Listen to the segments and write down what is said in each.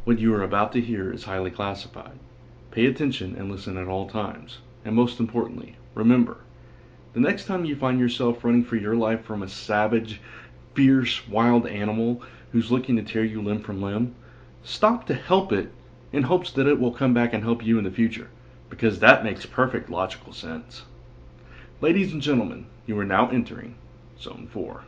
What you are about to hear is highly classified. Pay attention and listen at all times. And most importantly, remember, the next time you find yourself running for your life from a savage, fierce, wild animal who's looking to tear you limb from limb, stop to help it in hopes that it will come back and help you in the future, because that makes perfect logical sense. Ladies and gentlemen, you are now entering Zone 4.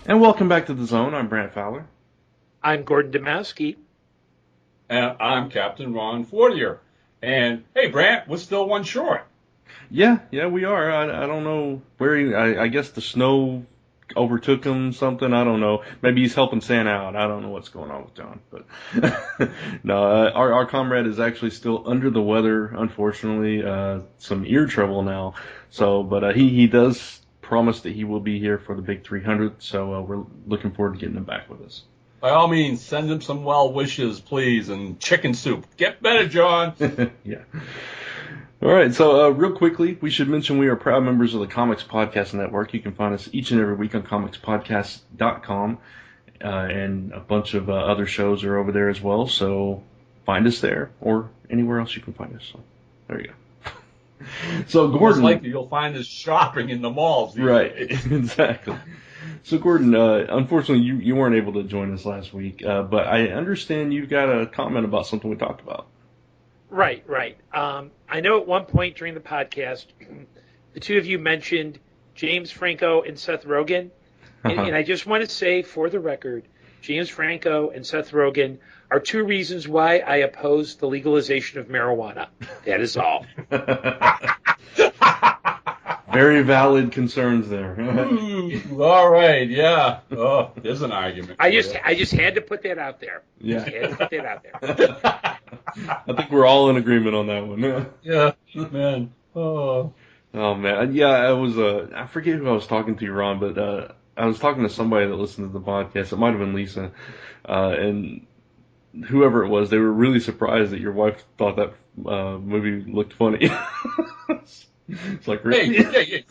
And welcome back to the Zone. I'm Brant Fowler. I'm Gordon Domowski. And I'm Captain Ron Fortier. And, hey, Brant, we're still one short. Yeah, we are. I don't know where I guess the snow overtook him, something. I don't know. Maybe he's helping Santa out. I don't know what's going on with John. But no, our comrade is actually still under the weather, unfortunately. Some ear trouble now. So, but he does promise that he will be here for the big 300. So we're looking forward to getting him back with us. By all means, send him some well wishes, please, and chicken soup. Get better, John. Yeah. All right, so real quickly, we should mention we are proud members of the Comics Podcast Network. You can find us each and every week on comicspodcast.com, and a bunch of other shows are over there as well, so find us there or anywhere else you can find us. So there you go. So Gordon, most likely you'll find us shopping in the malls. Right, exactly. So Gordon, unfortunately you weren't able to join us last week, but I understand you've got a comment about something we talked about. Right. I know at one point during the podcast, the two of you mentioned James Franco and Seth Rogen, and I just want to say for the record, James Franco and Seth Rogen are two reasons why I oppose the legalization of marijuana. That is all. Very valid concerns there. All right, yeah. Oh, there's an argument. I just had to put that out there. Yeah. Had to put that out there. I think we're all in agreement on that one. Yeah, man. Oh man. Yeah, I forget who I was talking to, Ron, but I was talking to somebody that listened to the podcast. It might have been Lisa, and whoever it was, they were really surprised that your wife thought that movie looked funny. It's like, really? Hey,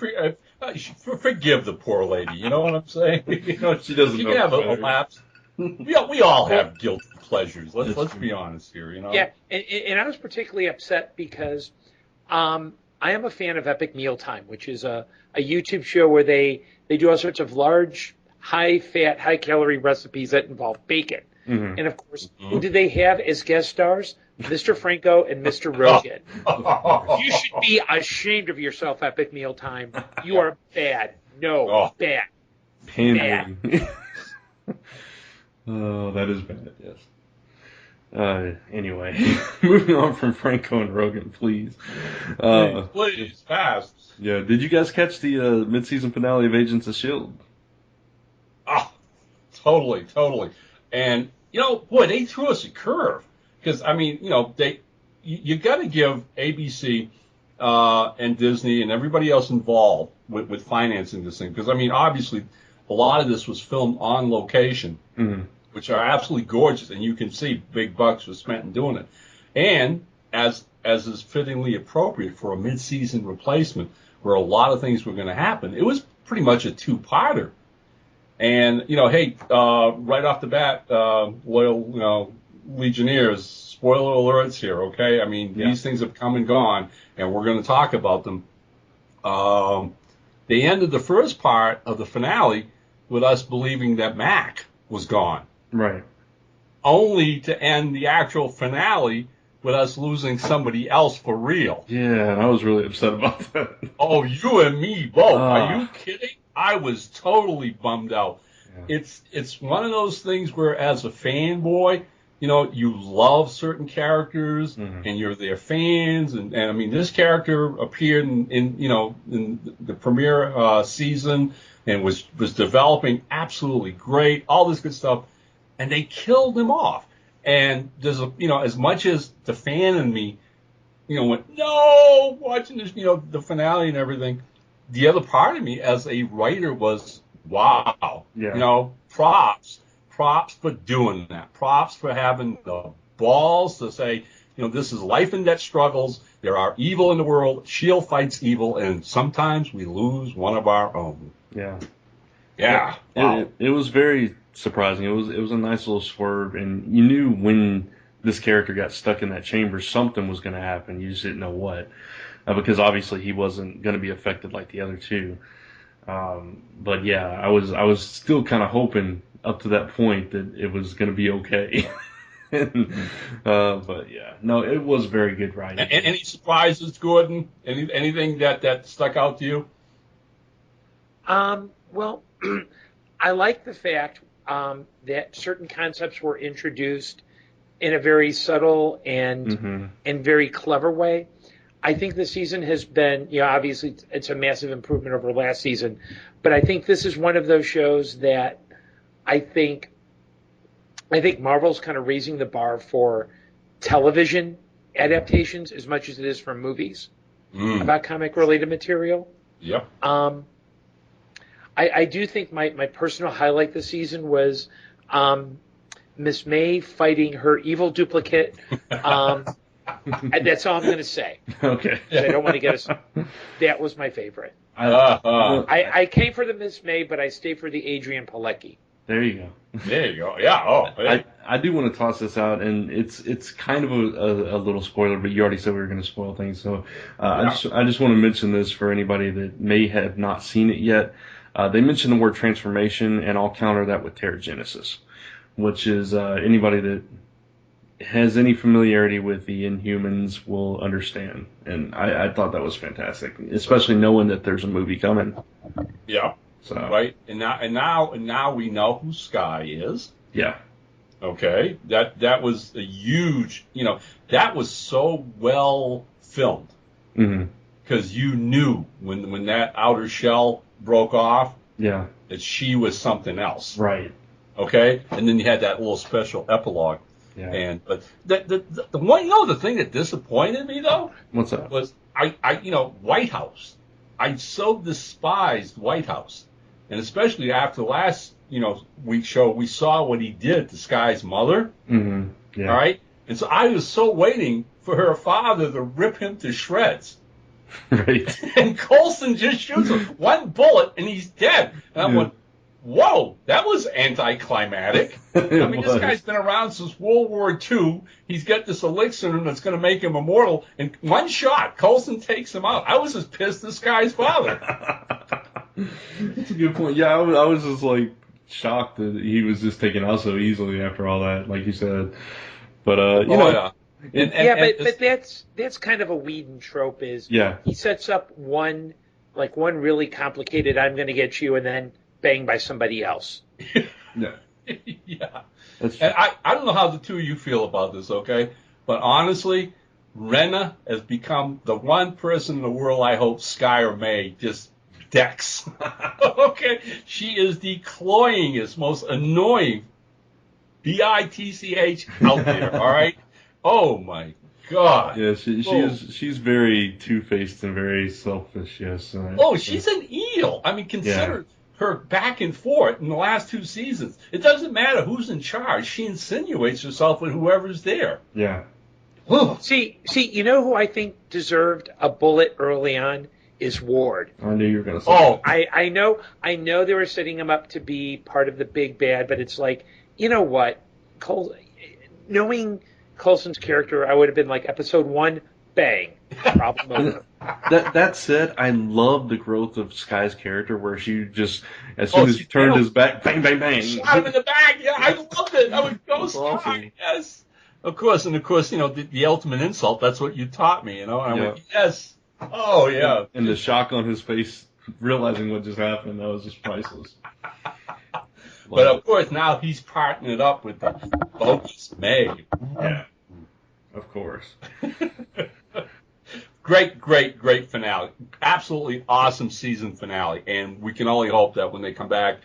forgive the poor lady. You know what I'm saying? You know, she doesn't. She know can have a lapse. We all have guilty pleasures. Let's be honest here. You know. Yeah, and I was particularly upset because I am a fan of Epic Mealtime, which is a YouTube show where they do all sorts of large, high-fat, high-calorie recipes that involve bacon. Mm-hmm. And, of course, who do they have as guest stars? Mr. Franco and Mr. Rogen. You should be ashamed of yourself, Epic Mealtime. You are bad. No, bad. Pandering. Oh, that is bad, yes. Anyway, moving on from Franco and Rogen, please. Please, fast. Yeah, did you guys catch the mid-season finale of Agents of S.H.I.E.L.D.? Oh, totally. And, boy, they threw us a curve. Because, I mean, you got to give ABC and Disney and everybody else involved with financing this thing. Because, I mean, obviously, a lot of this was filmed on location, which are absolutely gorgeous. And you can see big bucks were spent in doing it. And, as is fittingly appropriate for a mid-season replacement, where a lot of things were going to happen, it was pretty much a two-parter. And, hey, right off the bat, loyal, Legionnaires, spoiler alerts here, okay? I mean, These things have come and gone, and we're going to talk about them. They ended the first part of the finale with us believing that Mac was gone. Right. Only to end the actual finale with us losing somebody else for real. Yeah, and I was really upset about that. Oh, you and me both. Are you kidding? I was totally bummed out. Yeah. It's one of those things where, as a fanboy, you love certain characters and you're their fans. And I mean, this character appeared in the premiere season and was developing absolutely great, all this good stuff. And they killed him off. And there's as much as the fan in me, went, no, watching this, the finale and everything. The other part of me as a writer was, wow, props for doing that. Props for having the balls to say, this is life and death struggles. There are evil in the world. S.H.I.E.L.D. fights evil, and sometimes we lose one of our own. Yeah. Yeah. Wow. It was very surprising. It was a nice little swerve, and you knew when this character got stuck in that chamber, something was going to happen. You just didn't know what, because obviously he wasn't going to be affected like the other two. But yeah, I was still kind of hoping up to that point that it was going to be okay. But yeah, no, it was very good writing. Any surprises, Gordon? Anything that stuck out to you? Well, I like the fact that certain concepts were introduced in a very subtle and very clever way. I think the season has been, obviously it's a massive improvement over last season, but I think this is one of those shows that I think Marvel's kind of raising the bar for television adaptations as much as it is for movies about comic-related material. Yep. I do think my personal highlight this season was Miss May fighting her evil duplicate. That's all I'm going to say. Okay. I don't want to get us. That was my favorite. I came for the Miss May, but I stayed for the Adrian Palecki. There you go. There you go. Yeah. Oh, yeah. I do want to toss this out, and it's kind of a little spoiler, but you already said we were going to spoil things, so I just want to mention this for anybody that may have not seen it yet. They mention the word transformation, and I'll counter that with Terrigenesis, which is anybody that has any familiarity with the Inhumans will understand, and I thought that was fantastic, especially knowing that there's a movie coming. Yeah. So. Right. And now we know who Skye is. Yeah. Okay. That was a huge. That was so well filmed. Because you knew when that outer shell broke off. Yeah. That she was something else. Right. Okay. And then you had that little special epilogue. Yeah. But the one, the thing that disappointed me though. What's that? Was I White House. I so despised White House. And especially after last, week's show, we saw what he did to Skye's mother. Yeah. All right. And so I was so waiting for her father to rip him to shreds. Right. And Coulson just shoots him one bullet and he's dead. And I went, whoa, that was anticlimactic. This guy's been around since World War II. He's got this elixir in him that's going to make him immortal. And one shot, Coulson takes him out. I was as pissed as Skye's father. That's a good point. Yeah, I was just shocked that he was just taken out so easily after all that, like you said. But yeah. But that's kind of a Whedon trope. Is he sets up one really complicated "I'm going to get you" and then bang by somebody else. Yeah. Yeah. And I don't know how the two of you feel about this, okay? But honestly, Rena has become the one person in the world I hope Skye or May just decks. Okay? She is the cloyingest, most annoying bitch out there, all right? Oh, my God. Yeah, she's very two-faced and very selfish, yes. She's an eel. Consider her back and forth in the last two seasons. It doesn't matter who's in charge. She insinuates herself with whoever's there. Yeah. See, who I think deserved a bullet early on is Ward. I knew you were going to say that. I know they were setting him up to be part of the big bad, but it's like, you know what? Knowing Coulson's character, I would have been like, episode 1, bang, problem over. That said, I love the growth of Skye's character, where she just, as soon as he turned his back, bang, bang, bang. Shot him in the back. Yeah, I loved it. I would go Skye. Yes. Of course, the ultimate insult, that's what you taught me, And I went, yes. Oh, yeah. And the shock on his face, realizing what just happened, that was just priceless. But of course, now he's partnering it up with the bogus May. Yeah. Of course. Great finale. Absolutely awesome season finale. And we can only hope that when they come back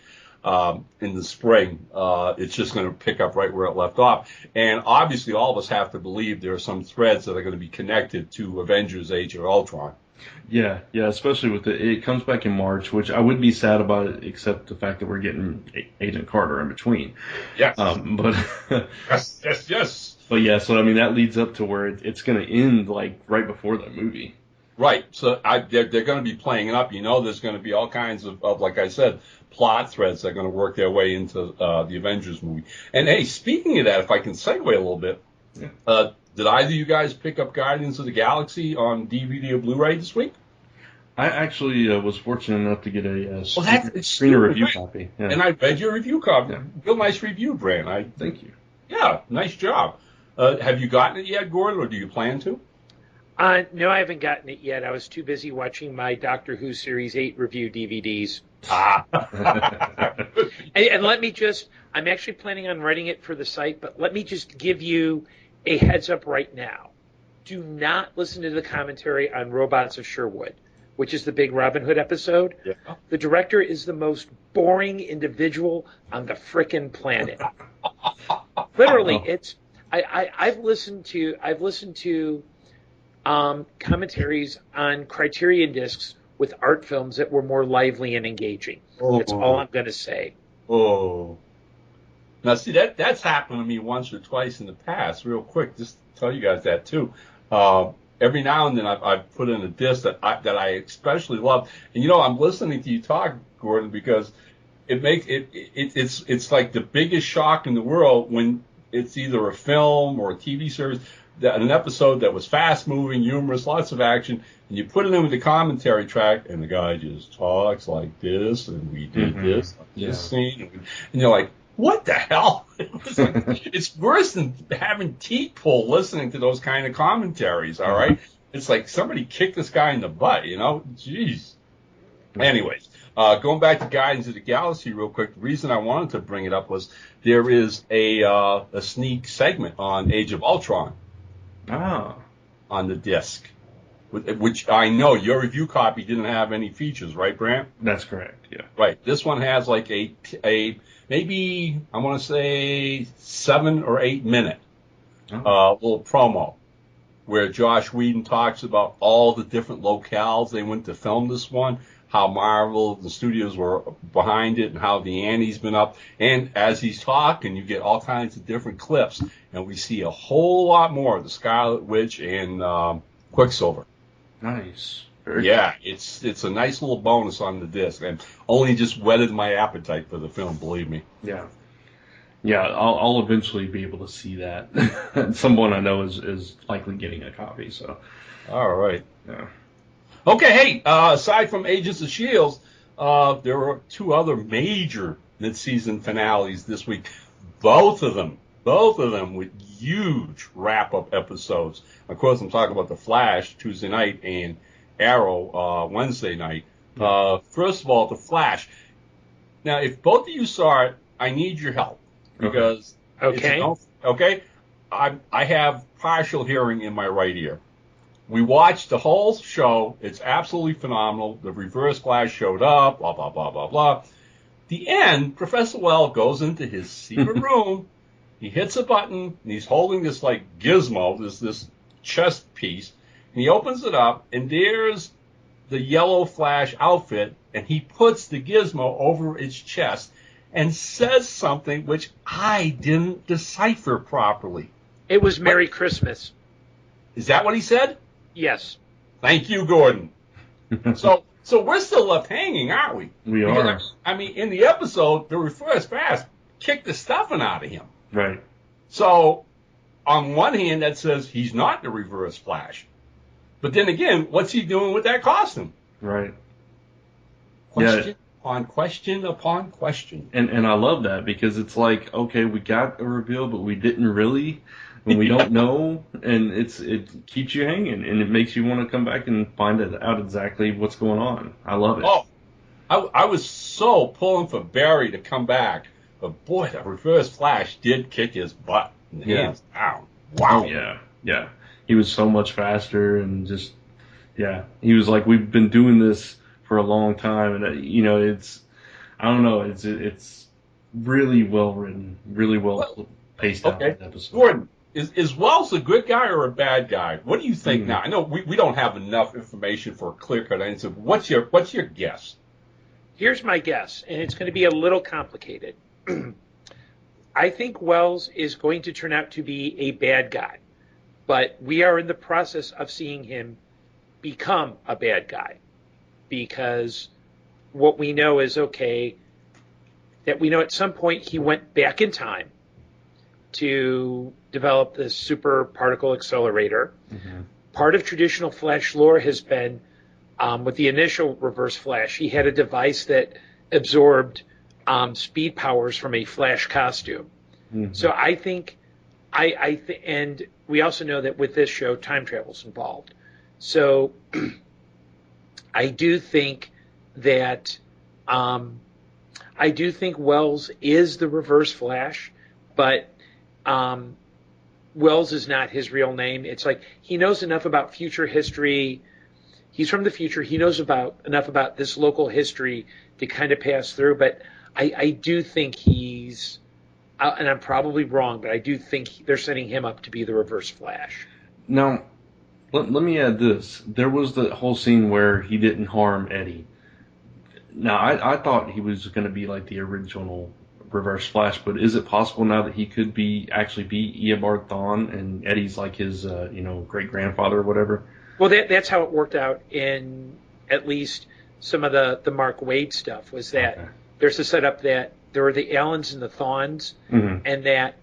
in the spring, it's just going to pick up right where it left off. And obviously, all of us have to believe there are some threads that are going to be connected to Avengers Age of Ultron. Yeah, yeah, especially with it comes back in March, which I would be sad about it, except the fact that we're getting Agent Carter in between. Yes. But Yes, yes, yes. but yeah, so I mean that leads up to where it's going to end like right before that movie. Right. So they're going to be playing it up. You know, there's going to be all kinds of, like I said, plot threads that are going to work their way into the Avengers movie. And hey, speaking of that, if I can segue a little bit, Yeah. did either of you guys pick up Guardians of the Galaxy on DVD or Blu-ray this week? I actually was fortunate enough to get a It's screener review copy. Yeah. And I read your review copy. Yeah. Real nice review, Brand. Thank you. Yeah, nice job. Have you gotten it yet, Gordon, or do you plan to? No, I haven't gotten it yet. I was too busy watching my Doctor Who Series 8 review DVDs. Ah. And let me just, I'm actually planning on writing it for the site, but let me just give you a heads up right now. Do not listen to the commentary on Robots of Sherwood, which is the big Robin Hood episode. Yeah. The director is the most boring individual on the frickin' planet. Literally, it's, I've listened to commentaries on Criterion discs with art films that were more lively and engaging. That's all I'm going to say. Oh. Now, see, that's happened to me once or twice in the past. Real quick, just to tell you guys that, too. Every now and then I've put in a disc that I especially love. And, you know, I'm listening to you talk, Gordon, because it makes it's like the biggest shock in the world when it's either a film or a TV series, an episode that was fast-moving, humorous, lots of action, and you put it in with the commentary track, and the guy just talks like this, and we did this, this scene, and you're like, what the hell? It's worse than having teeth pulled listening to those kind of commentaries, all right? It's like somebody kicked this guy in the butt, you know? Jeez. Anyways, going back to Guardians of the Galaxy real quick, the reason I wanted to bring it up was there is a sneak segment on Age of Ultron. On the disc, which I know your review copy didn't have any features, right, Brant? That's correct. Yeah. Right. This one has like a maybe I want to say 7 or 8 minute little promo where Josh Whedon talks about all the different locales they went to film this one, how Marvel, the studios were behind it, and how the ante's been up. And as he's talking, you get all kinds of different clips, and we see a whole lot more of the Scarlet Witch and Quicksilver. Nice. Yeah, it's a nice little bonus on the disc, and only just whetted my appetite for the film, believe me. Yeah. Yeah, I'll eventually be able to see that. Someone I know is likely getting a copy, so. All right. Yeah. Okay, hey, aside from Agents of S.H.I.E.L.D., there were 2 other major mid-season finales this week. Both of them with huge wrap-up episodes. Of course, I'm talking about The Flash Tuesday night and Arrow Wednesday night. First of all, The Flash. Now, if both of you saw it, I need your help. Because I have partial hearing in my right ear. We watched the whole show. It's absolutely phenomenal. The Reverse Flash showed up, blah, blah, blah, blah, blah. The end, Professor Well goes into his secret room. He hits a button, and he's holding this, like, gizmo, this chest piece. And he opens it up, and there's the yellow Flash outfit, and he puts the gizmo over its chest and says something which I didn't decipher properly. It was Merry Christmas. Is that what he said? Yes. Thank you, Gordon. So we're still left hanging, aren't we? We are. I mean, in the episode, the Reverse Flash kicked the stuffing out of him. Right. So, on one hand, that says he's not the Reverse Flash. But then again, what's he doing with that costume? Right. Question upon question upon question. And I love that because it's like, okay, we got a reveal, but we didn't really. When we don't know, and it keeps you hanging, and it makes you want to come back and find out exactly what's going on. I love it. Oh, I was so pulling for Barry to come back, but boy, the Reverse Flash did kick his butt, hands down. Wow. Oh, yeah. He was so much faster, and just he was like, we've been doing this for a long time, and it's really well written, really well paced out. Okay, Episode. Gordon. Is Wells a good guy or a bad guy? What do you think now? I know we don't have enough information for a clear-cut answer. But what's your guess? Here's my guess, and it's going to be a little complicated. I think Wells is going to turn out to be a bad guy, but we are in the process of seeing him become a bad guy, because what we know is, okay, that we know at some point he went back in time to develop this super particle accelerator. Mm-hmm. Part of traditional Flash lore has been, with the initial Reverse Flash, he had a device that absorbed speed powers from a Flash costume. Mm-hmm. So I think, and we also know that with this show, time travel's involved. So I do think that, Wells is the Reverse Flash, but Wells is not his real name. It's like he knows enough about future history. He's from the future. He knows enough about this local history to kind of pass through. But I do think he's, and I'm probably wrong, but I do think they're setting him up to be the Reverse Flash. Now, let me add this. There was the whole scene where he didn't harm Eddie. Now, I thought he was going to be like the original Reverse Flash, but is it possible now that he could actually be Eobard Thawne and Eddie's like his great grandfather or whatever? Well, that's how it worked out in at least some of the Mark Waid stuff, was that there's a setup that there were the Allens and the Thawnes, mm-hmm. and that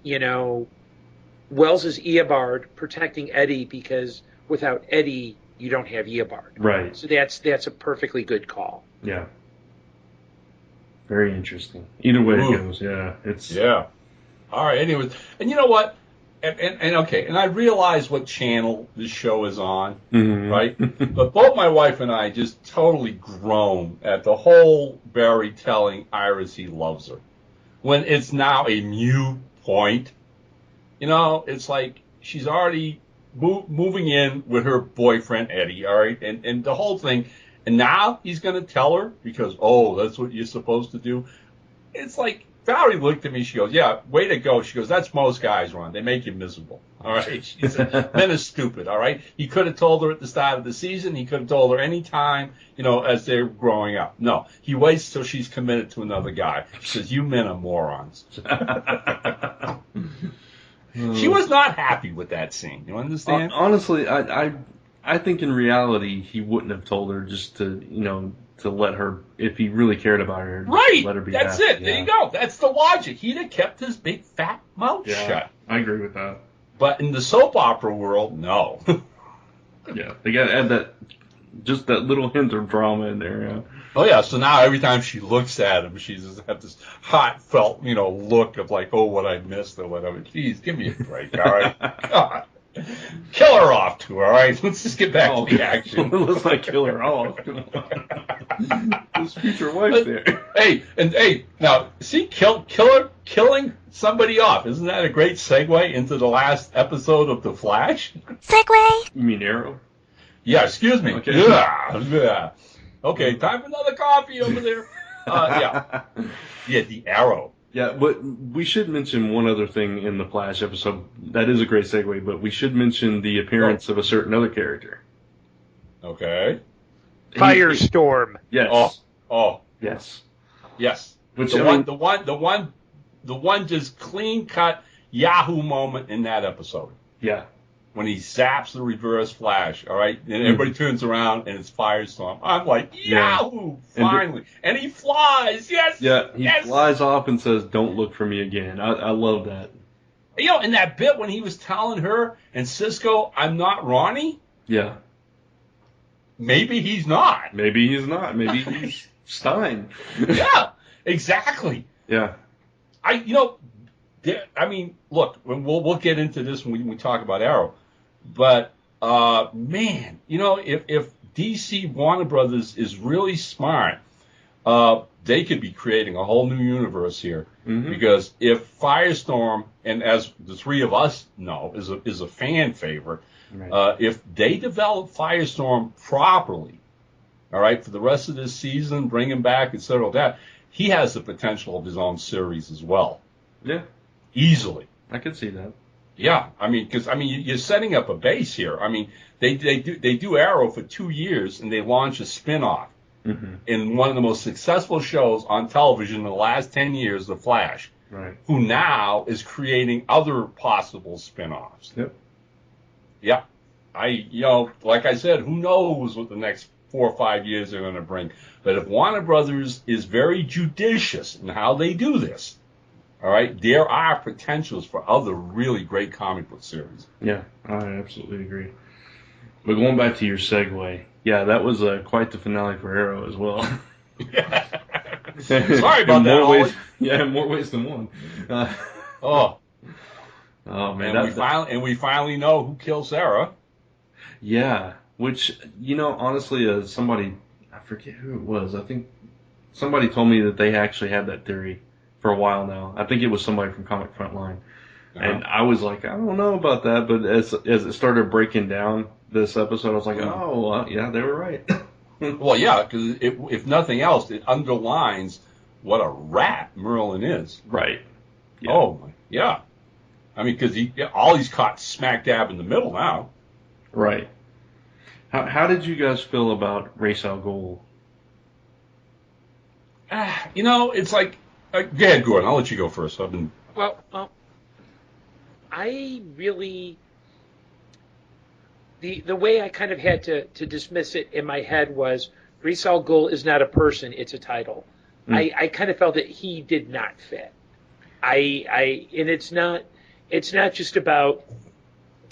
Wells is Eobard protecting Eddie, because without Eddie you don't have Eobard. Right. So that's a perfectly good call. Yeah. Very interesting. Either way it goes, Yeah. All right, anyways. And you know what? And I realize what channel this show is on, mm-hmm. right? But both my wife and I just totally groan at the whole Barry telling Iris he loves her, when it's now a moot point. It's like she's already moving in with her boyfriend, Eddie, all right? And the whole thing... And now he's going to tell her because, that's what you're supposed to do. It's like, Valerie looked at me. She goes, yeah, way to go. She goes, that's most guys, Ron. They make you miserable. All right. She said, men are stupid. All right. He could have told her at the start of the season. He could have told her any time, as they're growing up. No, he waits till she's committed to another guy. She says, you men are morons. She was not happy with that scene. You understand? Honestly, I think in reality he wouldn't have told her, just to let her, if he really cared about her, right? Let her be That's happy. It. Yeah. There you go. That's the logic. He'd have kept his big fat mouth shut. I agree with that. But in the soap opera world, no. Yeah, they got to add that little hint of drama in there. Yeah. Oh yeah. So now every time she looks at him, she's just have this heartfelt, look of like, oh, what I missed or whatever. Jeez, give me a break, all right? God. Kill her off, too, all right? Let's just get back to the action. Let's not kill her off. His future wife's there. Hey, now, see, killing somebody off. Isn't that a great segue into the last episode of The Flash? Segue? You mean Arrow? Yeah, excuse me. Okay. Yeah. Okay, time for another coffee over there. Yeah, the Arrow. Yeah, but we should mention one other thing in the Flash episode. That is a great segue, but we should mention the appearance of a certain other character. Okay. Firestorm. Yes. Oh. Yes. Yes. Which the one just clean cut Yahoo moment in that episode. Yeah. When he zaps the Reverse Flash, all right? And everybody turns around and it's Firestorm. I'm like, Yahoo! Finally. And he flies. Yes! Yeah, he flies off and says, don't look for me again. I love that. In that bit when he was telling her and Cisco, I'm not Ronnie? Yeah. Maybe he's not. Maybe he's not. Maybe he's Stein. Yeah, exactly. Yeah. Look, we'll get into this when we talk about Arrow. But, man, if DC Warner Brothers is really smart, they could be creating a whole new universe here. Mm-hmm. Because if Firestorm, and as the three of us know, is a fan favorite, right. If they develop Firestorm properly, all right, for the rest of this season, bring him back, et cetera, that, he has the potential of his own series as well. Yeah. Easily. I could see that. Yeah, I mean, because I mean, you're setting up a base here. I mean, they do Arrow for 2 years, and they launch a spin-off in one of the most successful shows on television in the last 10 years, The Flash, Right. who now is creating other possible spin-offs. Yep. Yeah, like I said, who knows what the next 4 or 5 years are going to bring? But if Warner Brothers is very judicious in how they do this, all right, there are potentials for other really great comic book series. Yeah, I absolutely agree. But going back to your segue, yeah, that was quite the finale for Arrow as well. Yeah. Sorry about that, ways, yeah, in more ways than one. Oh man, and we finally know who killed Sarah. Yeah, which honestly, somebody, I forget who it was. I think somebody told me that they actually had that theory for a while now. I think it was somebody from Comic Frontline, and I was like, I don't know about that. But as it started breaking down this episode, I was like, oh, well, yeah, they were right. Well, yeah, because if nothing else, it underlines what a rat Merlin is. Right. Yeah. Oh, yeah. I mean, because he's caught smack dab in the middle now. Right. How did you guys feel about Ra's al Ghul? It's like, go ahead, Gordon. I'll let you go first. Well, I really, the way I kind of had to dismiss it in my head was Ra's al Ghul is not a person; it's a title. I kind of felt that he did not fit. And it's not just about.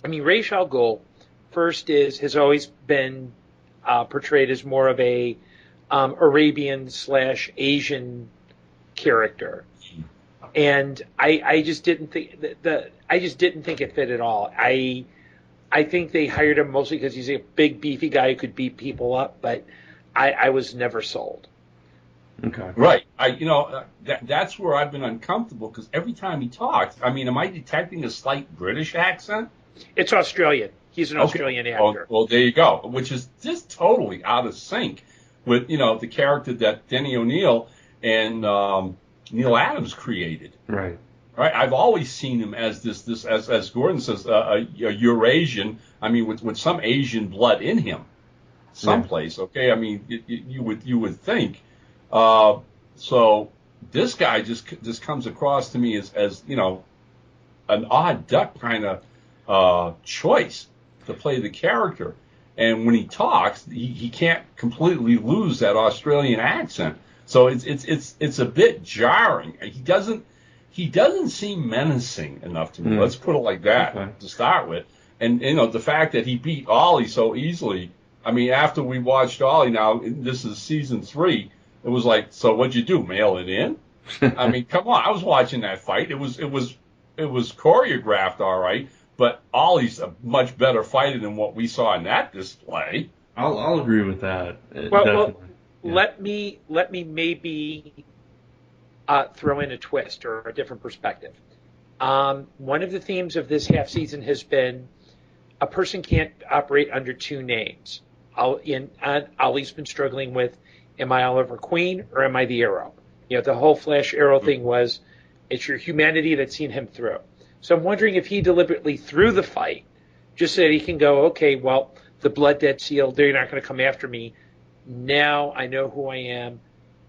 I mean, Ra's al Ghul first has always been portrayed as more of a Arabian/Asian character, and I just didn't think it fit at all. I think they hired him mostly because he's a big beefy guy who could beat people up, but I was never sold. Okay. Right. That's where I've been uncomfortable because every time he talks, I mean, am I detecting a slight British accent? It's Australian. He's an Australian actor. Well, there you go. Which is just totally out of sync with the character that Denny O'Neil and Neil Adams created. Right. Right. I've always seen him as this as Gordon says, a Eurasian. I mean, with some Asian blood in him, someplace. Okay. I mean, you would think. So this guy just comes across to me as an odd duck kind of choice to play the character. And when he talks, he can't completely lose that Australian accent. So it's a bit jarring. He doesn't seem menacing enough to me. Let's put it like that to start with. And the fact that he beat Ollie so easily. I mean, after we watched Ollie, now this is season 3. It was like, so what'd you do? Mail it in? I mean, come on. I was watching that fight. It was choreographed, all right. But Ollie's a much better fighter than what we saw in that display. I'll agree with that. Well, let me maybe throw in a twist or a different perspective. One of the themes of this half season has been a person can't operate under two names. Ollie's been struggling with, am I Oliver Queen or am I the Arrow? The whole Flash Arrow thing was, it's your humanity that's seen him through. So I'm wondering if he deliberately threw the fight just so that he can go, okay, well, the blood debt seal, they're not going to come after me. Now I know who I am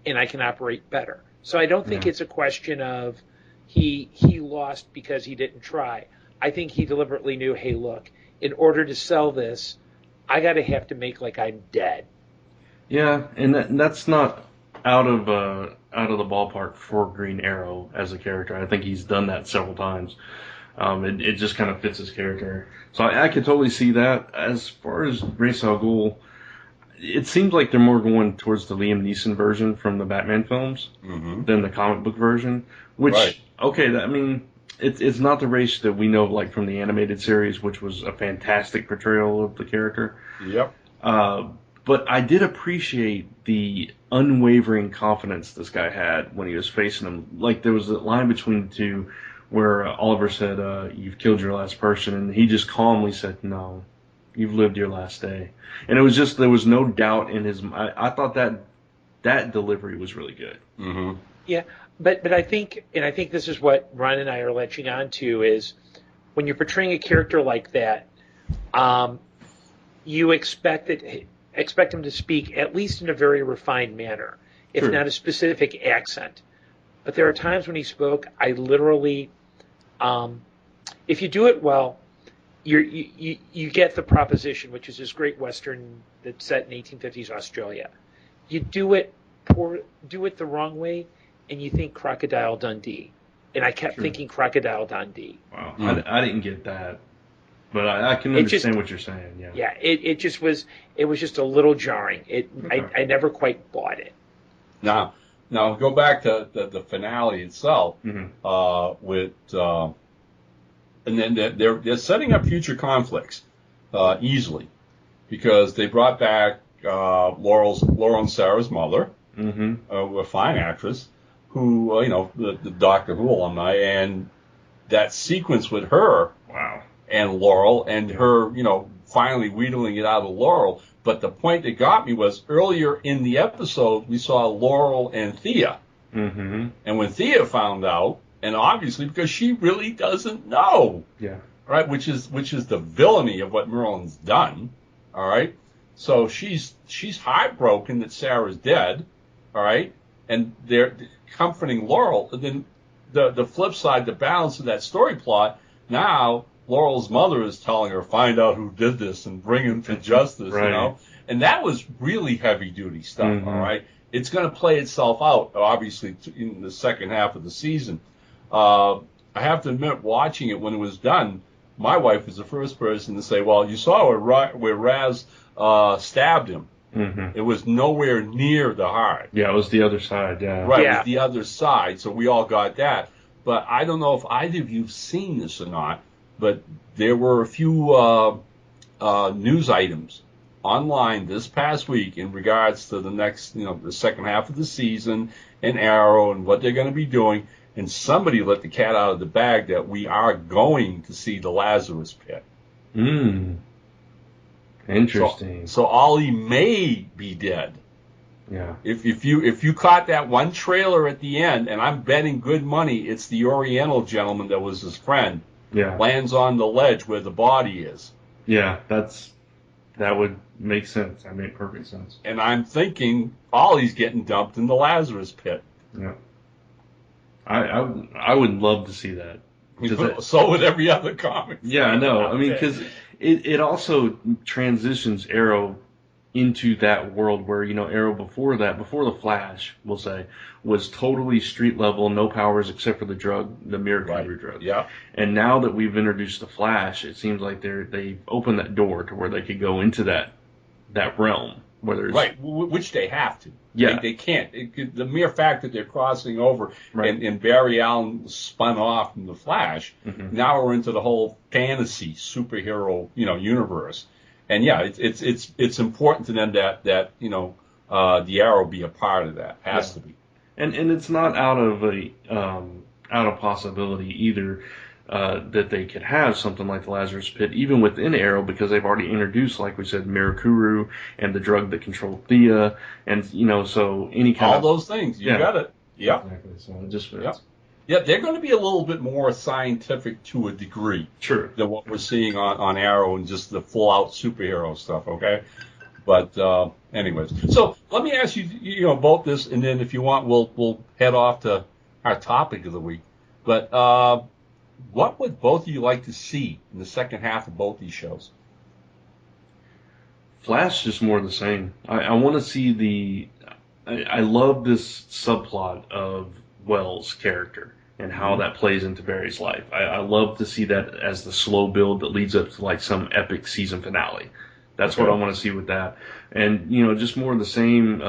and I can operate better. So I don't think it's a question of he lost because he didn't try. I think he deliberately knew, hey, look, in order to sell this, I got to have to make like I'm dead. Yeah, and that's not out of the ballpark for Green Arrow as a character. I think he's done that several times. It just kind of fits his character. So I could totally see that. As far as Ra's al Ghul, it seems like they're more going towards the Liam Neeson version from the Batman films than the comic book version. Which, okay, I mean, it's not the race that we know like from the animated series, which was a fantastic portrayal of the character. Yep. But I did appreciate the unwavering confidence this guy had when he was facing him. Like, there was a line between the two where Oliver said, you've killed your last person, and he just calmly said, no, you've lived your last day. And it was just, there was no doubt in his mind. I thought that delivery was really good. Mm-hmm. Yeah, but I think this is what Ron and I are latching on to is when you're portraying a character like that, you expect him to speak at least in a very refined manner, if Sure. not a specific accent. But there are times when he spoke, I literally, if you do it well, you get the proposition, which is this great Western that's set in 1850s Australia. You do it the wrong way, and you think Crocodile Dundee. And I kept thinking Crocodile Dundee. Wow. I didn't get that. But I can understand what you're saying, yeah. Yeah, it was just a little jarring. Okay. I never quite bought it. Now go back to the finale itself with, and then they're setting up future conflicts easily, because they brought back Laurel and Sarah's mother, a fine actress, who the Doctor Who alumni, and that sequence with her. Wow. And Laurel, and her, finally wheedling it out of Laurel. But the point that got me was earlier in the episode, we saw Laurel and Thea. And when Thea found out, and obviously because she really doesn't know, right, which is the villainy of what Merlin's done, all right. So she's heartbroken that Sarah's dead, all right, and they're comforting Laurel. And then the flip side, the balance of that story plot, now Laurel's mother is telling her, find out who did this and bring him to justice, right. And that was really heavy-duty stuff, all right? It's going to play itself out, obviously, in the second half of the season. I have to admit, watching it when it was done, my wife was the first person to say, well, you saw where Raz stabbed him. It was nowhere near the heart. Yeah, it was the other side, yeah. Right, Yeah. it was the other side, so we all got that. But I don't know if either of you have seen this or not, but there were a few news items online this past week in regards to the next, the second half of the season and Arrow and what they're going to be doing. And somebody let the cat out of the bag that we are going to see the Lazarus Pit. Interesting. So Ollie may be dead. Yeah. If you caught that one trailer at the end, and I'm betting good money it's the Oriental gentleman that was his friend. Yeah. Lands on the ledge where the body is. Yeah, that would make sense. That made perfect sense. And I'm thinking Ollie's getting dumped in the Lazarus Pit. Yeah. I would love to see that. So would every other comic. Yeah, I know. I mean, because it also transitions Arrow into that world where, Arrow before the Flash, we'll say, was totally street level, no powers except for the drug, the Miracle drug. Yeah. And now that we've introduced the Flash, it seems like they've opened that door to where they could go into that realm. Where there's, right, which they have to. Yeah. They can't. The mere fact that they're crossing over and Barry Allen spun off from the Flash, now we're into the whole fantasy superhero, universe. And yeah, it's important to them that the Arrow be a part of that. Has to be. And it's not out of possibility either that they could have something like the Lazarus Pit even within Arrow, because they've already introduced, like we said, Mirakuru and the drug that controlled Thea, and so any kind all those things. You got it. Yeah. Exactly. So it just fits. Yeah. Yeah, they're going to be a little bit more scientific to a degree. True. Than what we're seeing on Arrow and just the full-out superhero stuff, okay? But anyways, so let me ask you, both this, and then if you want, we'll head off to our topic of the week. But what would both of you like to see in the second half of both these shows? Flash, just more of the same. I want to see I love this subplot of Wells' character and how that plays into Barry's life. I love to see that as the slow build that leads up to like some epic season finale. That's what I want to see with that. And, just more of the same,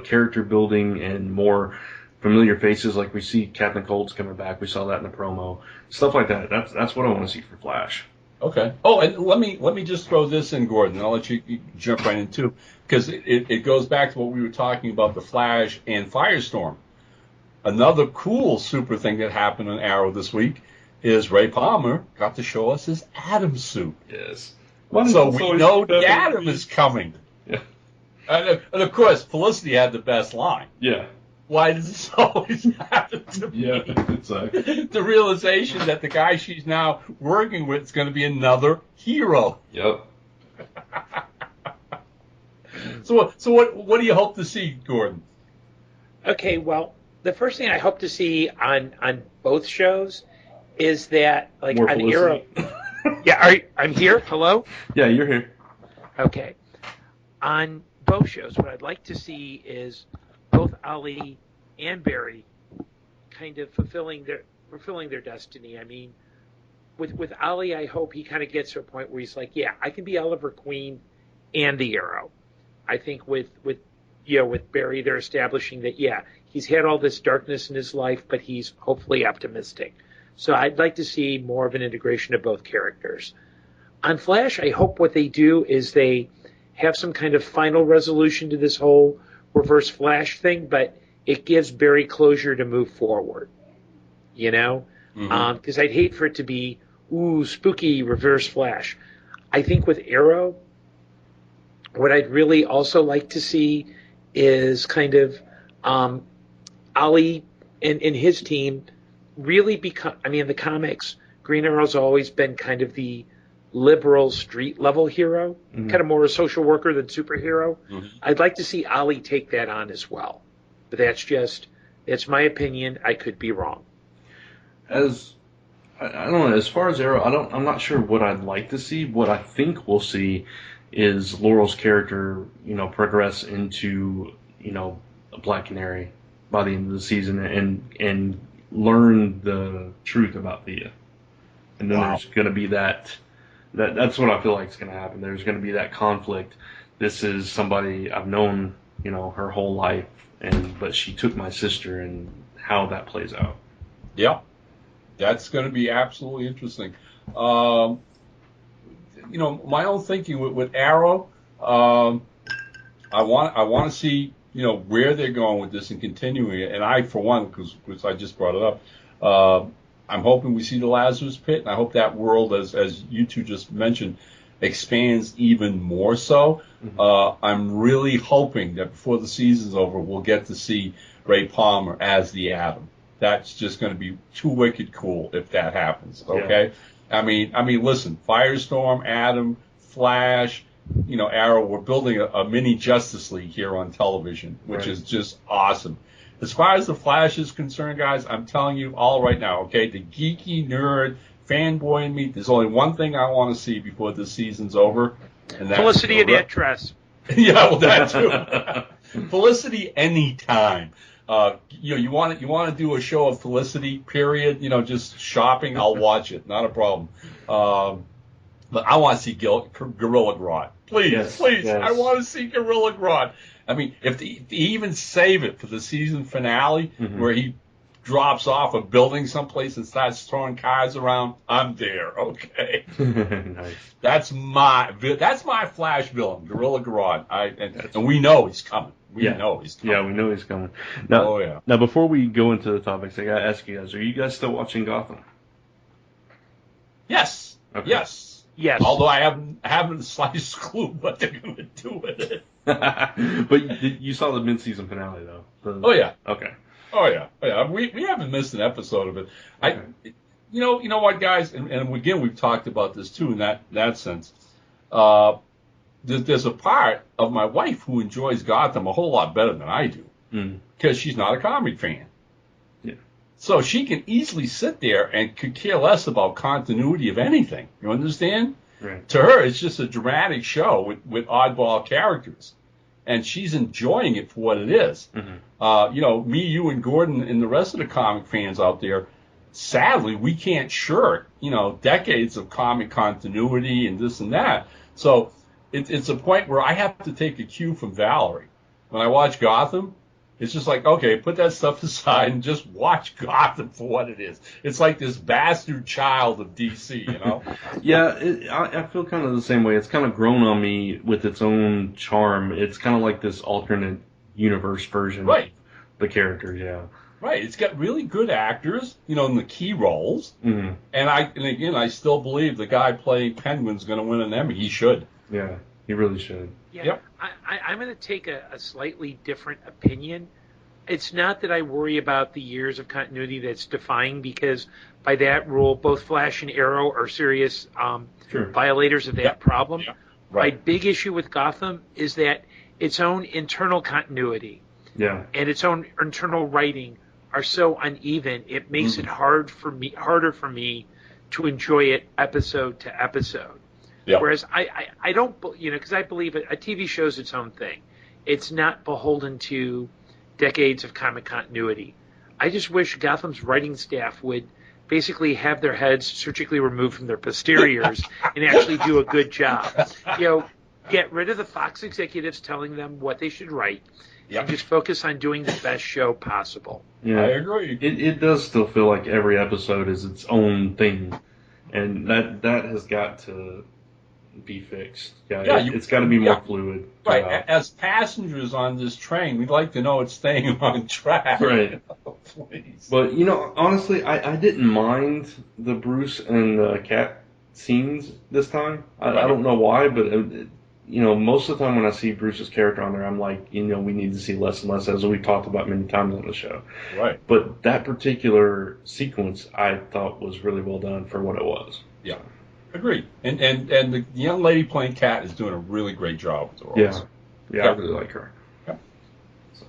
character building and more familiar faces. Like we see Captain Cold's coming back. We saw that in the promo. Stuff like that. That's what I want to see for Flash. Okay. Oh, and let me just throw this in, Gordon. I'll let you jump right in too, because it goes back to what we were talking about, the Flash and Firestorm. Another cool super thing that happened on Arrow this week is Ray Palmer got to show us his Atom suit. Yes. So we know the Atom is coming. Yeah. And of course, Felicity had the best line. Yeah. why does this always happen to me? Yeah, exactly. The realization that the guy she's now working with is going to be another hero. Yep. So what do you hope to see, Gordon? Okay, well, the first thing I hope to see on both shows is that, like, More on Felicity. Arrow. Yeah, I'm here. Hello. Yeah, you're here. Okay. On both shows, what I'd like to see is both Ali and Barry kind of fulfilling their destiny. I mean, with Ali, I hope he kind of gets to a point where he's like, yeah, I can be Oliver Queen and the Arrow. I think with Barry, they're establishing that, yeah, he's had all this darkness in his life, but he's hopefully optimistic. So I'd like to see more of an integration of both characters. On Flash, I hope what they do is they have some kind of final resolution to this whole Reverse Flash thing, but it gives Barry closure to move forward, you know? Because I'd hate for it to be, ooh, spooky Reverse Flash. I think with Arrow, what I'd really also like to see is kind of Ali and his team really become, I mean, in the comics, Green Arrow's always been kind of the liberal street level hero, kind of more a social worker than superhero. I'd like to see Ali take that on as well. But that's my opinion. I could be wrong. I don't know, as far as Arrow, I'm not sure what I'd like to see. What I think we'll see is Laurel's character, progress into, a Black Canary by the end of the season and learn the truth about Thea. And then there's going to be that's what I feel like is going to happen. There's going to be that conflict. This is somebody I've known, her whole life, but she took my sister, and how that plays out. Yeah, that's going to be absolutely interesting. My own thinking with Arrow, I want to see, where they're going with this and continuing it. And I, for one, because I just brought it up, I'm hoping we see the Lazarus Pit, and I hope that world, as you two just mentioned, expands even more so. I'm really hoping that before the season's over, we'll get to see Ray Palmer as the Atom. That's just going to be too wicked cool if that happens. Okay, yeah. I mean, listen, Firestorm, Atom, Flash, Arrow. We're building a mini Justice League here on television, which is just awesome. As far as the Flash is concerned, guys, I'm telling you all right now, okay, the geeky nerd fanboy in me, there's only one thing I want to see before the season's over, and that's Felicity and that dress. Yeah, well, that too. Felicity anytime. You want to do a show of Felicity, period, just shopping, I'll watch it, not a problem. But I want to see Gorilla Grodd. Please, yes. I want to see Gorilla Grodd. I mean, if they even save it for the season finale, where he drops off a building someplace and starts throwing cars around, I'm there. Okay, nice. That's my Flash villain, Gorilla Grodd. And we know he's coming. We know he's coming. Yeah, we know he's coming. Now, Now, before we go into the topics, I gotta ask you guys: are you guys still watching Gotham? Yes. Okay. Yes. Although I haven't the slightest clue what they're going to do with it. But you saw the mid-season finale, though. Oh yeah. Okay. Oh yeah. We haven't missed an episode of it. Okay. You know what, guys, and again we've talked about this too in that sense. There's a part of my wife who enjoys Gotham a whole lot better than I do because she's not a comic fan. Yeah. So she can easily sit there and could care less about continuity of anything. You understand? Right. To her, it's just a dramatic show with oddball characters, and she's enjoying it for what it is. Me, you, and Gordon, and the rest of the comic fans out there, sadly, we can't shirk, decades of comic continuity and this and that. So it's a point where I have to take a cue from Valerie. When I watch Gotham, it's just like, okay, put that stuff aside and just watch Gotham for what it is. It's like this bastard child of DC, Yeah, I feel kind of the same way. It's kind of grown on me with its own charm. It's kind of like this alternate universe version of the characters, yeah. Right, it's got really good actors, in the key roles. And again, I still believe the guy playing Penguin's going to win an Emmy. He should. Yeah, he really should. Yeah, yep. I'm going to take a slightly different opinion. it's not that I worry about the years of continuity that's defying, because by that rule, both Flash and Arrow are serious violators of that problem. Yeah. Right. My big issue with Gotham is that its own internal continuity and its own internal writing are so uneven. It makes it harder for me to enjoy it episode to episode. Yeah. Whereas I don't, because I believe a TV show is its own thing. It's not beholden to decades of comic continuity. I just wish Gotham's writing staff would basically have their heads surgically removed from their posteriors and actually do a good job. Get rid of the Fox executives telling them what they should write, and just focus on doing the best show possible. Yeah, I agree. It does still feel like every episode is its own thing, and that has got to be fixed. It's got to be more fluid. Right. As passengers on this train, we'd like to know it's staying on track. Right. Please. But, honestly, I didn't mind the Bruce and the Cat scenes this time. I don't know why, but, most of the time when I see Bruce's character on there, I'm like, we need to see less and less, as we talked about many times on the show. Right. But that particular sequence I thought was really well done for what it was. Yeah. Agreed. And the young lady playing Cat is doing a really great job with the role. Yeah, I really like her. Yeah. So.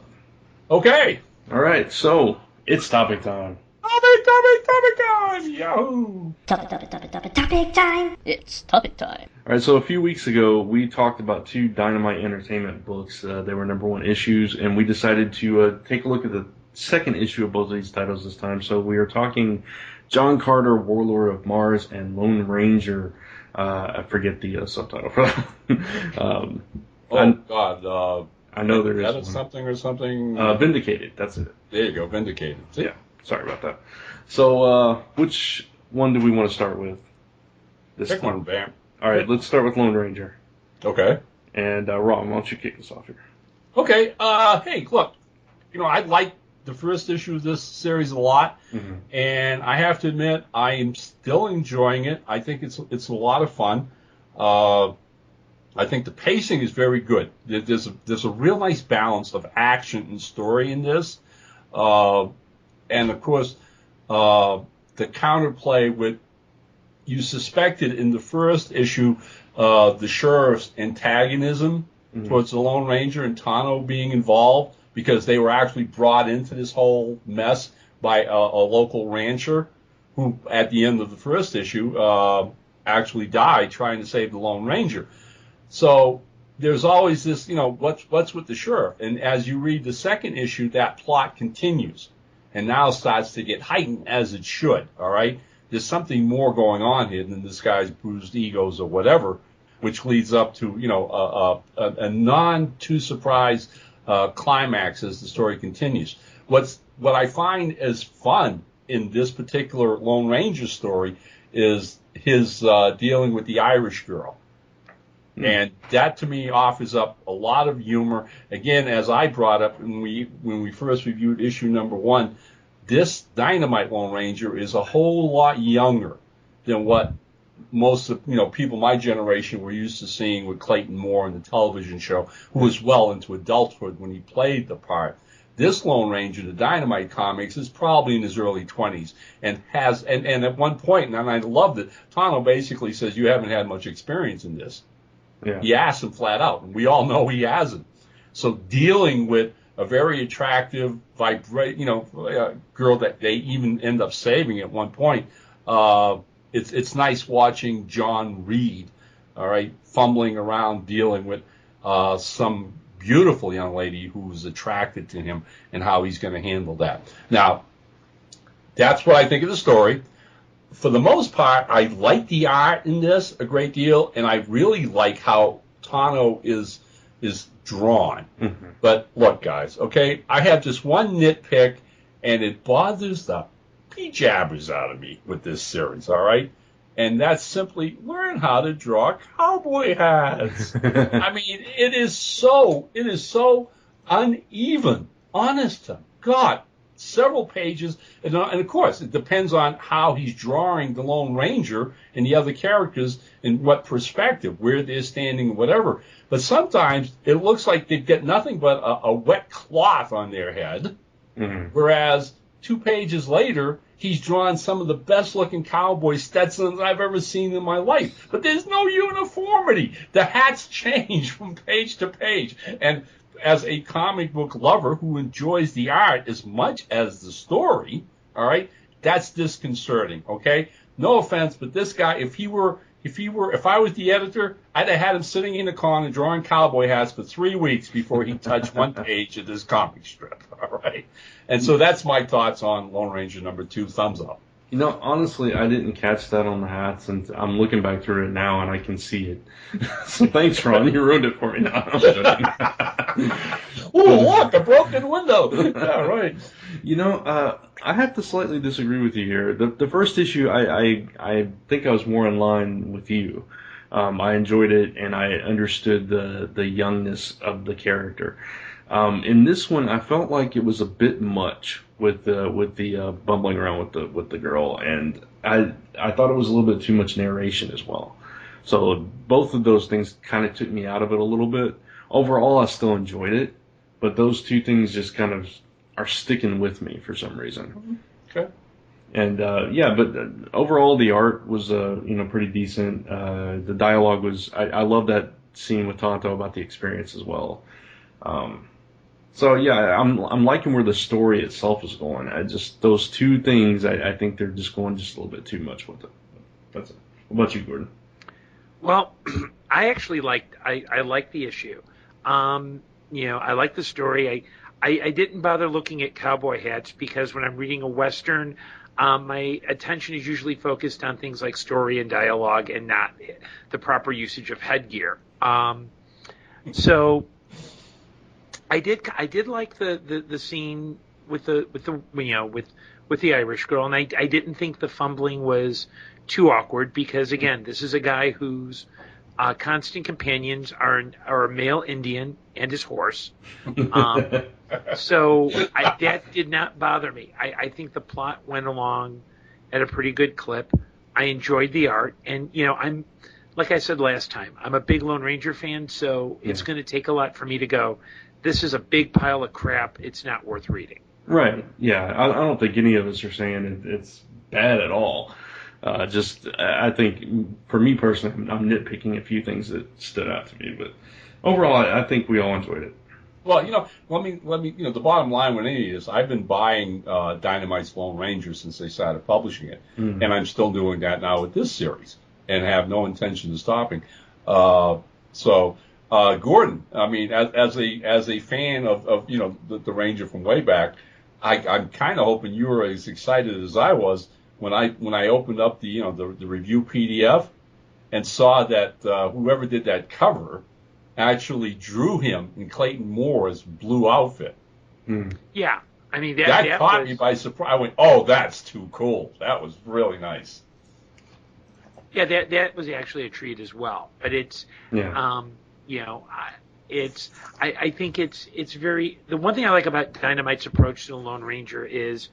Okay. All right, so it's topic time. Topic time! Yahoo! Topic time! It's topic time. All right, so a few weeks ago, we talked about 2 Dynamite Entertainment books. They were #1 issues, and we decided to take a look at the second issue of both of these titles this time. So we are talking John Carter, Warlord of Mars, and Lone Ranger. I forget the subtitle for that. God. I know there is that one. Is something or something? Vindicated, that's it. There you go, Vindicated. See? Yeah, sorry about that. So, which one do we want to start with? Pick one, Bam. All right, let's start with Lone Ranger. Okay. And, Ron, why don't you kick us off here? Okay, hey, look, I like the first issue of this series a lot, and I have to admit, I am still enjoying it. I think it's a lot of fun. I think the pacing is very good. There's a real nice balance of action and story in this, and of course, the counterplay with you suspected in the first issue, the sheriff's antagonism towards the Lone Ranger and Tano being involved, because they were actually brought into this whole mess by a local rancher who, at the end of the first issue, actually died trying to save the Lone Ranger. So there's always this, what's with the sheriff? And as you read the second issue, that plot continues and now starts to get heightened, as it should, all right? There's something more going on here than this guy's bruised egos or whatever, which leads up to, a non-too-surprised climax as the story continues. What I find as fun in this particular Lone Ranger story is his dealing with the Irish girl. And that, to me, offers up a lot of humor. Again, as I brought up when we first reviewed issue #1, this Dynamite Lone Ranger is a whole lot younger than what most of people my generation were used to seeing with Clayton Moore in the television show, who was well into adulthood when he played the part. This Lone Ranger, the Dynamite comics, is probably in his early 20s and at one point, and I loved it, Tano basically says, "You haven't had much experience in this." Yeah. He asked him flat out, and we all know he hasn't. So dealing with a very attractive, girl that they even end up saving at one point, it's nice watching John Reed, all right, fumbling around dealing with some beautiful young lady who's attracted to him and how he's going to handle that. Now, that's what I think of the story. For the most part, I like the art in this a great deal, and I really like how Tano is drawn. But look, guys, okay, I have just one nitpick, and it bothers the pee-jabbers out of me with this series, all right? And that's simply learn how to draw cowboy hats. I mean, it is so uneven, honest to God. Several pages, and of course, it depends on how he's drawing the Lone Ranger and the other characters in what perspective, where they're standing, whatever. But sometimes it looks like they've got nothing but a wet cloth on their head, Mm-hmm. Whereas 2 pages later, he's drawn some of the best-looking cowboy Stetsons I've ever seen in my life. But there's no uniformity. The hats change from page to page. And as a comic book lover who enjoys the art as much as the story, all right, that's disconcerting, okay? No offense, but this guy, if I was the editor, I'd have had him sitting in a corner drawing cowboy hats for 3 weeks before he touched one page of this comic strip, all right? And so that's my thoughts on Lone Ranger #2, thumbs up. You know, honestly, I didn't catch that on the hats, and I'm looking back through it now, and I can see it. So thanks, Ron. You ruined it for me now. I'm joking. Oh, look, a broken window. Yeah, right. You know, I have to slightly disagree with you here. The first issue, I think I was more in line with you. I enjoyed it, and I understood the youngness of the character. In this one, I felt like it was a bit much with the bumbling around with the girl, and I thought it was a little bit too much narration as well. So both of those things kind of took me out of it a little bit. Overall, I still enjoyed it, but those two things just kind of are sticking with me for some reason. Okay. And but overall the art was pretty decent. The dialogue was I love that scene with Tonto about the experience as well. So yeah, I'm liking where the story itself is going. Those two things I think they're just going just a little bit too much with it. That's it. What about you, Gordon? Well, I actually liked the issue. I like the story. I didn't bother looking at cowboy hats because when I'm reading a Western, my attention is usually focused on things like story and dialogue and not the proper usage of headgear. So I did like the scene with the Irish girl, and I didn't think the fumbling was too awkward because again, this is a guy whose constant companions are a male Indian and his horse. So that did not bother me. I think the plot went along at a pretty good clip. I enjoyed the art, and I'm like I said last time, I'm a big Lone Ranger fan, so it's going to take a lot for me to go, this is a big pile of crap, it's not worth reading. Right. Yeah. I don't think any of us are saying it's bad at all. I think for me personally, I'm nitpicking a few things that stood out to me, but overall, I think we all enjoyed it. Well, let me, the bottom line with any of this, I've been buying Dynamite's Lone Ranger since they started publishing it, and I'm still doing that now with this series, and have no intention of stopping. Gordon, I mean, as a fan of the Ranger from way back, I'm kind of hoping you were as excited as I was when I opened up the review PDF and saw that whoever did that cover actually drew him in Clayton Moore's blue outfit. Yeah, I mean that caught me by surprise. I went, "Oh, that's too cool." That was really nice. Yeah, that was actually a treat as well. But it's I think it's very, the one thing I like about Dynamite's approach to the Lone Ranger is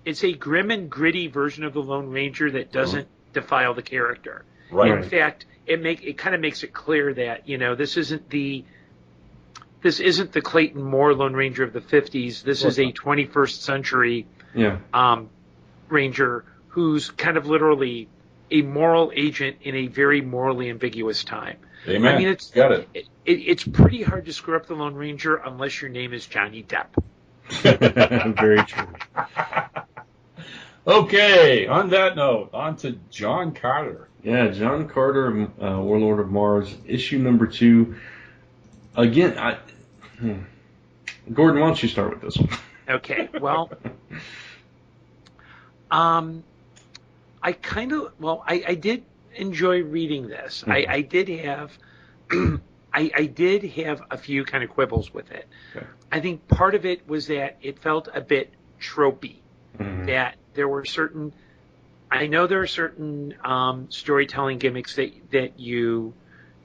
it's a grim and gritty version of the Lone Ranger that doesn't defile the character. Right. In fact, it kind of makes it clear that this isn't the Clayton Moore Lone Ranger of the 50s. This is a 21st century Ranger who's kind of literally a moral agent in a very morally ambiguous time. Amen. I mean, it's pretty hard to screw up the Lone Ranger unless your name is Johnny Depp. Very true. Okay, on that note, on to John Carter. Yeah, John Carter, Warlord of Mars, issue #2. Again, Gordon, why don't you start with this one? Okay, well, I did enjoy reading this. Mm-hmm. I did have I did have a few kind of quibbles with it. Okay. I think part of it was that it felt a bit tropey. Mm-hmm. That there were certain storytelling gimmicks that you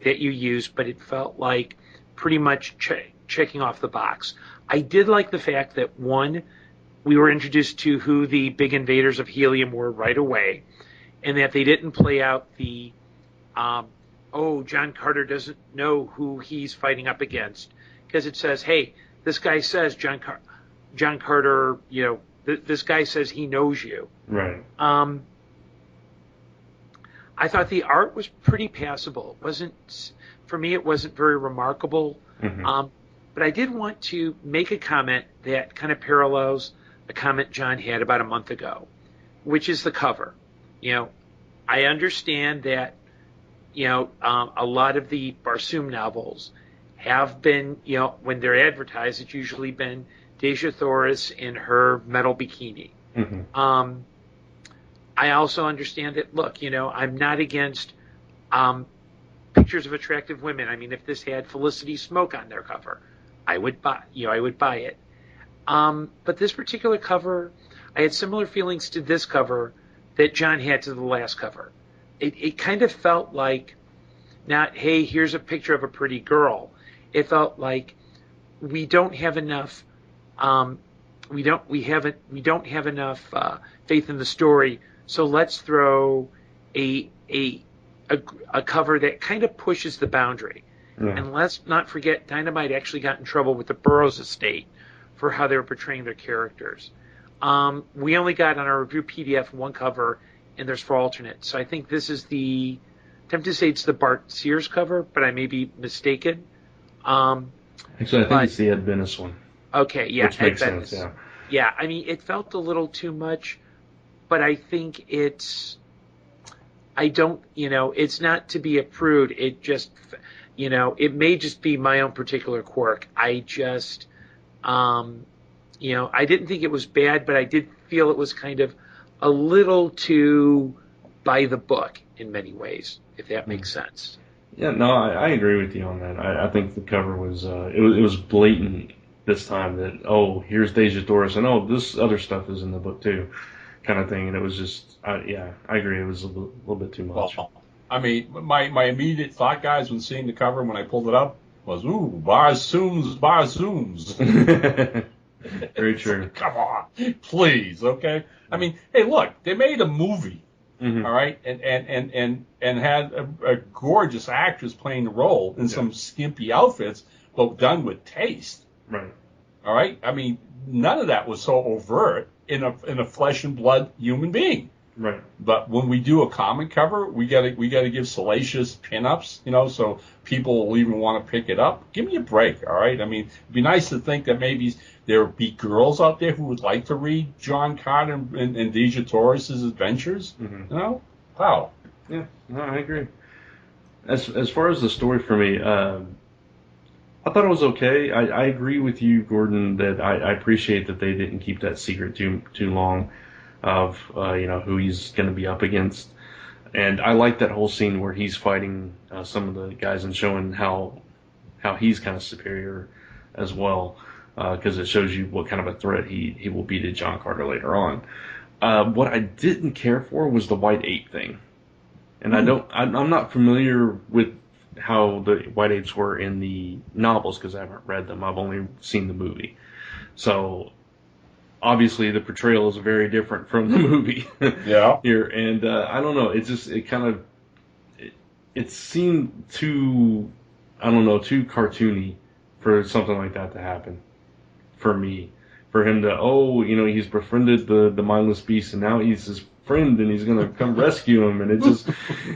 use, but it felt like pretty much checking off the box. I did like the fact that one, we were introduced to who the big invaders of Helium were right away, and that they didn't play out the John Carter doesn't know who he's fighting up against, because it says, hey, this guy says John Carter. John Carter, this guy says he knows you. Right. I thought the art was pretty passable. For me, it wasn't very remarkable. Mm-hmm. But I did want to make a comment that kind of parallels a comment John had about a month ago, which is the cover. I understand that, a lot of the Barsoom novels have been, when they're advertised, it's usually been Deja Thoris in her metal bikini. Mm-hmm. I also understand that, look, I'm not against pictures of attractive women. I mean, if this had Felicity Smoke on their cover, I would buy it. But this particular cover, I had similar feelings to this cover that John had to the last cover. It kind of felt like not, hey, here's a picture of a pretty girl. It felt like we don't have enough. We don't have enough faith in the story. So let's throw a cover that kind of pushes the boundary. Yeah. And let's not forget, Dynamite actually got in trouble with the Burroughs estate for how they were portraying their characters. We only got on our review PDF one cover, and there's 4 alternates. So I think this is I'm tempted to say it's the Bart Sears cover, but I may be mistaken. Actually, I think it's the Ed Benes one. Okay, yeah. Which makes sense, yeah. Yeah, I mean, it felt a little too much, but I think it's not to be a prude. It just, it may just be my own particular quirk. I just, I didn't think it was bad, but I did feel it was kind of a little too by the book in many ways, if that makes sense. Yeah, no, I agree with you on that. I think the cover was, it was blatant this time that, oh, here's Deja Thoris, and oh, this other stuff is in the book too, kind of thing. And it was just, I agree, it was a little bit too much. Well, I mean, my immediate thought, guys, when seeing the cover, when I pulled it up, was, ooh, Barzooms. Very true. Come on, please, okay? I mean, hey, look, they made a movie, Mm-hmm. all right, and had a gorgeous actress playing the role in some skimpy outfits, but done with taste. Right. All right? I mean, none of that was so overt in a flesh and blood human being. Right. But when we do a comic cover, we gotta give salacious pinups, so people will even want to pick it up. Give me a break, all right? I mean, it'd be nice to think that maybe there would be girls out there who would like to read John Carter and Deja Thoris's adventures. Mm-hmm. Wow. Yeah, no, I agree. As far as the story for me, I thought it was okay. I agree with you, Gordon, that I appreciate that they didn't keep that secret too long of who he's going to be up against. And I like that whole scene where he's fighting some of the guys and showing how he's kind of superior as well, because it shows you what kind of a threat he will be to John Carter later on. What I didn't care for was the white ape thing, and I'm not familiar with how the white apes were in the novels because I haven't read them. I've only seen the movie, so obviously the portrayal is very different from the movie. Yeah. Here, and I don't know. It seemed too cartoony for something like that to happen for me. For him to, he's befriended the mindless beast and now he's his friend and he's going to come rescue him. And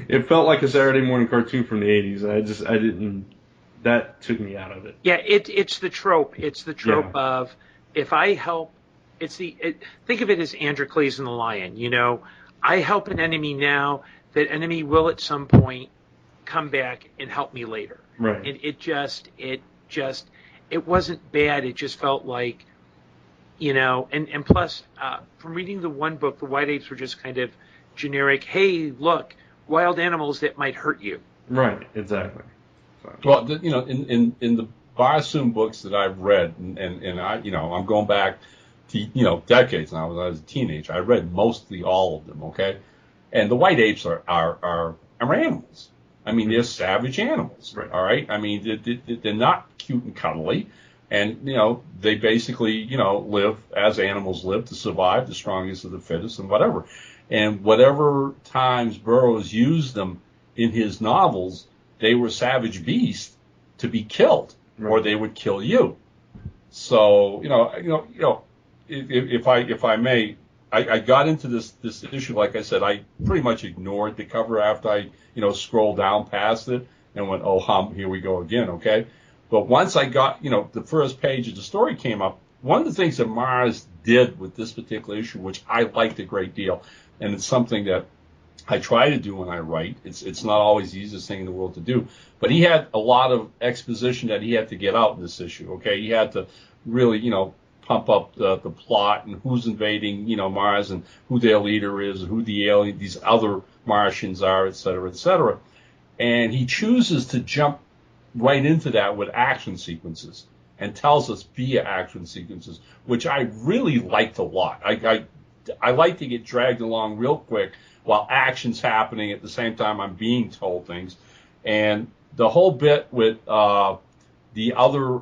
it felt like a Saturday morning cartoon from the 80s. That took me out of it. Yeah, it's the trope. It's the trope of, if I help, think of it as Androcles and the lion. I help an enemy now, that enemy will at some point come back and help me later. Right. And it wasn't bad. It just felt like, and plus, from reading the one book, the white apes were just kind of generic, hey, look, wild animals that might hurt you. Right, exactly. So. Well, in the Barsoom books that I've read, and I, I'm going back to, decades now, when I was a teenager, I read mostly all of them, okay? And the white apes are animals. I mean, they're savage animals, right. All right? I mean, they're not cute and cuddly. And, they basically, live as animals live to survive, the strongest of the fittest and whatever. And whatever times Burroughs used them in his novels, they were savage beasts to be killed, right. or they would kill you. So if I may, I got into this issue. Like I said, I pretty much ignored the cover after I scrolled down past it and went, oh, here we go again. Okay, but once I got the first page of the story came up, one of the things that Mars did with this particular issue, which I liked a great deal, and it's something that I try to do when I write. It's not always the easiest thing in the world to do, but he had a lot of exposition that he had to get out in this issue. Okay, he had to really pump up the plot and who's invading Mars and who their leader is and who these other Martians are, et cetera, et cetera. And he chooses to jump right into that with action sequences and tells us via action sequences, which I really liked a lot. I like to get dragged along real quick while action's happening at the same time I'm being told things. And the whole bit with the other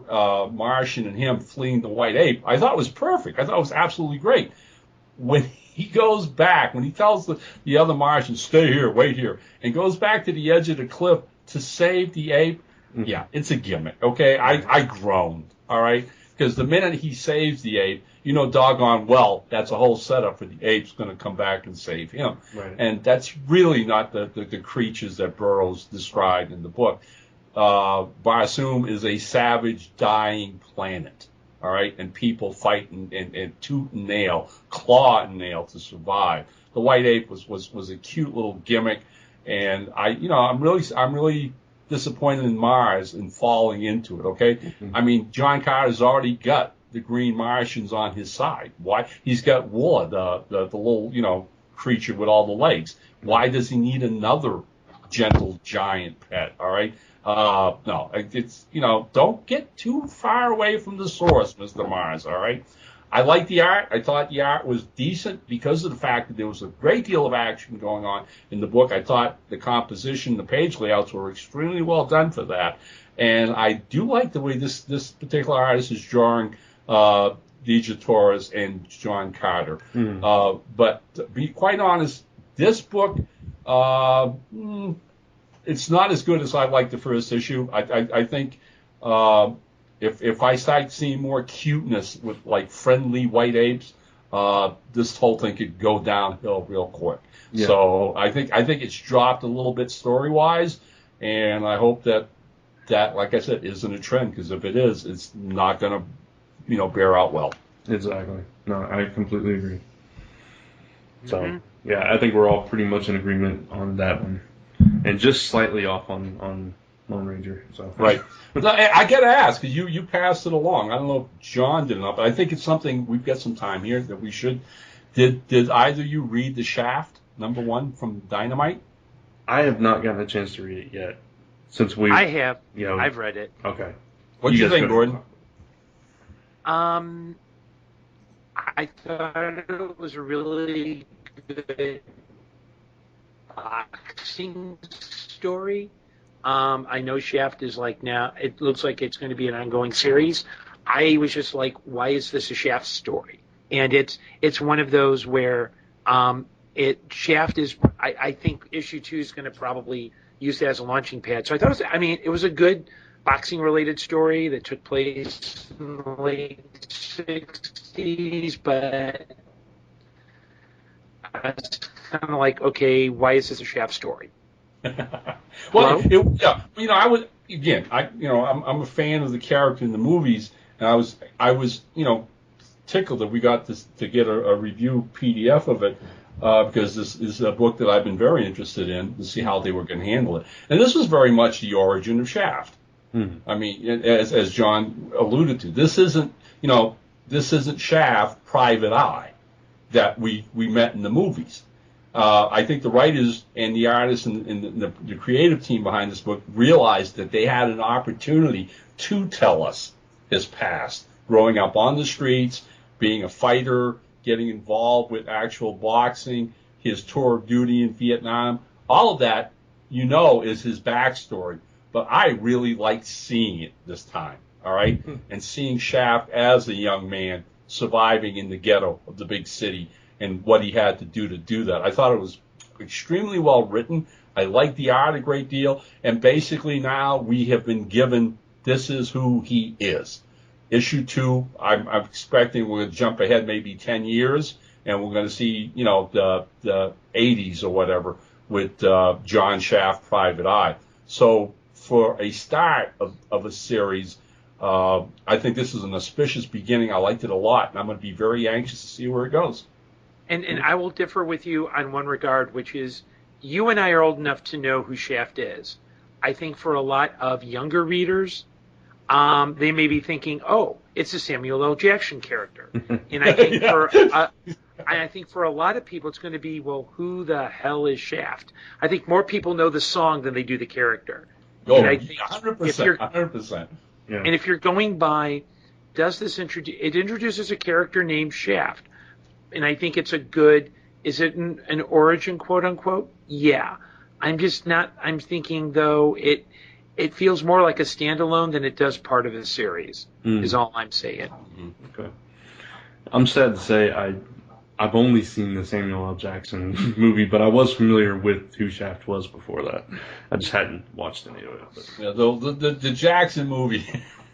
Martian and him fleeing the white ape, I thought was perfect. I thought it was absolutely great. When he goes back, when he tells the other Martian, stay here, wait here, and goes back to the edge of the cliff to save the ape, yeah, it's a gimmick, okay? I groaned, all right? Because the minute he saves the ape, doggone well, that's a whole setup for the ape's going to come back and save him. Right. And that's really not the creatures that Burroughs described in the book. Barsoom is a savage, dying planet, all right? And people fight and tooth and nail, claw and nail to survive. The white ape was a cute little gimmick, and I'm really disappointed in Mars in falling into it, okay? Mm-hmm. I mean, John Carter's already got the Green Martians on his side. Why? He's got Woola, the little, creature with all the legs. Why does he need another gentle giant pet, all right? No, it's, don't get too far away from the source, Mr. Mars, all right? I like the art. I thought the art was decent because of the fact that there was a great deal of action going on in the book. I thought the composition, the page layouts were extremely well done for that. And I do like the way this particular artist is drawing Deja Torres and John Carter. But to be quite honest, this book, it's not as good as I liked the first issue. I think if I start seeing more cuteness with like friendly white apes, this whole thing could go downhill real quick. Yeah. So I think it's dropped a little bit story wise, and I hope that like I said isn't a trend, because if it is, it's not going to bear out well. Exactly. No, I completely agree. So yeah, I think we're all pretty much in agreement on that one, and just slightly off on Lone Ranger. So right. But I got to ask, because you passed it along. I don't know if John did enough, but I think it's something, we've got some time here that we should. Did either of you read The Shaft, #1 from Dynamite? I have not gotten a chance to read it yet. I have. I've read it. Okay. What do you think, Gordon? I thought it was a really good boxing story. I know Shaft is now, it looks like it's going to be an ongoing series. I was just like, why is this a Shaft story? And it's one of those where Shaft is, I think issue 2 is going to probably use that as a launching pad. So I thought it was a good boxing related story that took place in the late 60s, but I was kind of like, okay, why is this a Shaft story? Well, I was again. I'm a fan of the character in the movies, and I was tickled that we got to get a review PDF of it because this is a book that I've been very interested in to see how they were going to handle it. And this was very much the origin of Shaft. I mean, as John alluded to, this isn't Shaft Private Eye that we met in the movies. I think the writers and the artists and the creative team behind this book realized that they had an opportunity to tell us his past, growing up on the streets, being a fighter, getting involved with actual boxing, his tour of duty in Vietnam. All of that, is his backstory. But I really liked seeing it this time, all right? And seeing Shaft as a young man surviving in the ghetto of the big city and what he had to do that. I thought it was extremely well written. I liked the art a great deal. And basically now we have been given, this is who he is. issue 2, I'm expecting we're going to jump ahead maybe 10 years, and we're going to see, the 80s or whatever with John Shaft, Private Eye. So for a start of a series, I think this is an auspicious beginning. I liked it a lot, and I'm going to be very anxious to see where it goes. And I will differ with you on one regard, which is you and I are old enough to know who Shaft is. I think for a lot of younger readers, they may be thinking, "Oh, it's a Samuel L. Jackson character," and I think I think for a lot of people, it's going to be, "Well, who the hell is Shaft?" I think more people know the song than they do the character. Oh, and I think 100%, 100%. Yeah. And if you're going by, does this it introduces a character named Shaft, and I think it's is it an origin, quote unquote? Yeah. I'm thinking though it feels more like a standalone than it does part of a series, is all I'm saying. Okay. I'm sad to say I've only seen the Samuel L. Jackson movie, but I was familiar with who Shaft was before that. I just hadn't watched any of it. But. Yeah, the Jackson movie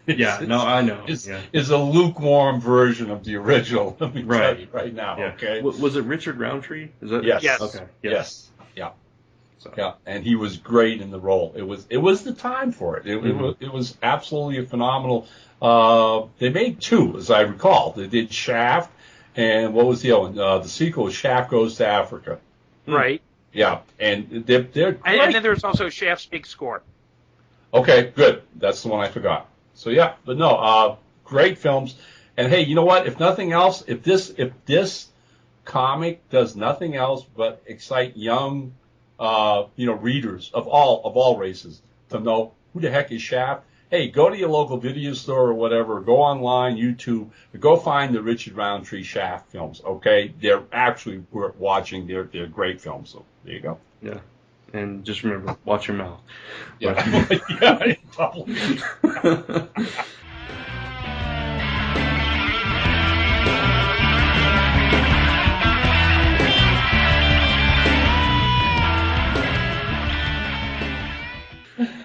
I know. Is a lukewarm version of the original. Let me tell you right now, yeah. okay? Was it Richard Roundtree? Is that Yes. Okay. Yes. Yeah. So. Yeah, and he was great in the role. It was the time for it. It was absolutely a phenomenal. They made 2, as I recall. They did Shaft, and what was the other one? The sequel was Shaft Goes to Africa. Right. Yeah, and they're great. And then there's also Shaft's Big Score. Okay, good. That's the one I forgot. So yeah, but no, great films. And hey, you know what? If nothing else, if this comic does nothing else but excite young, readers of all races to know who the heck is Shaft, hey, go to your local video store or whatever, go online, YouTube, go find the Richard Roundtree Shaft films. Okay, they're actually worth watching. They're great films. So there you go. Yeah. And just remember, watch your mouth. Yeah, yeah, probably.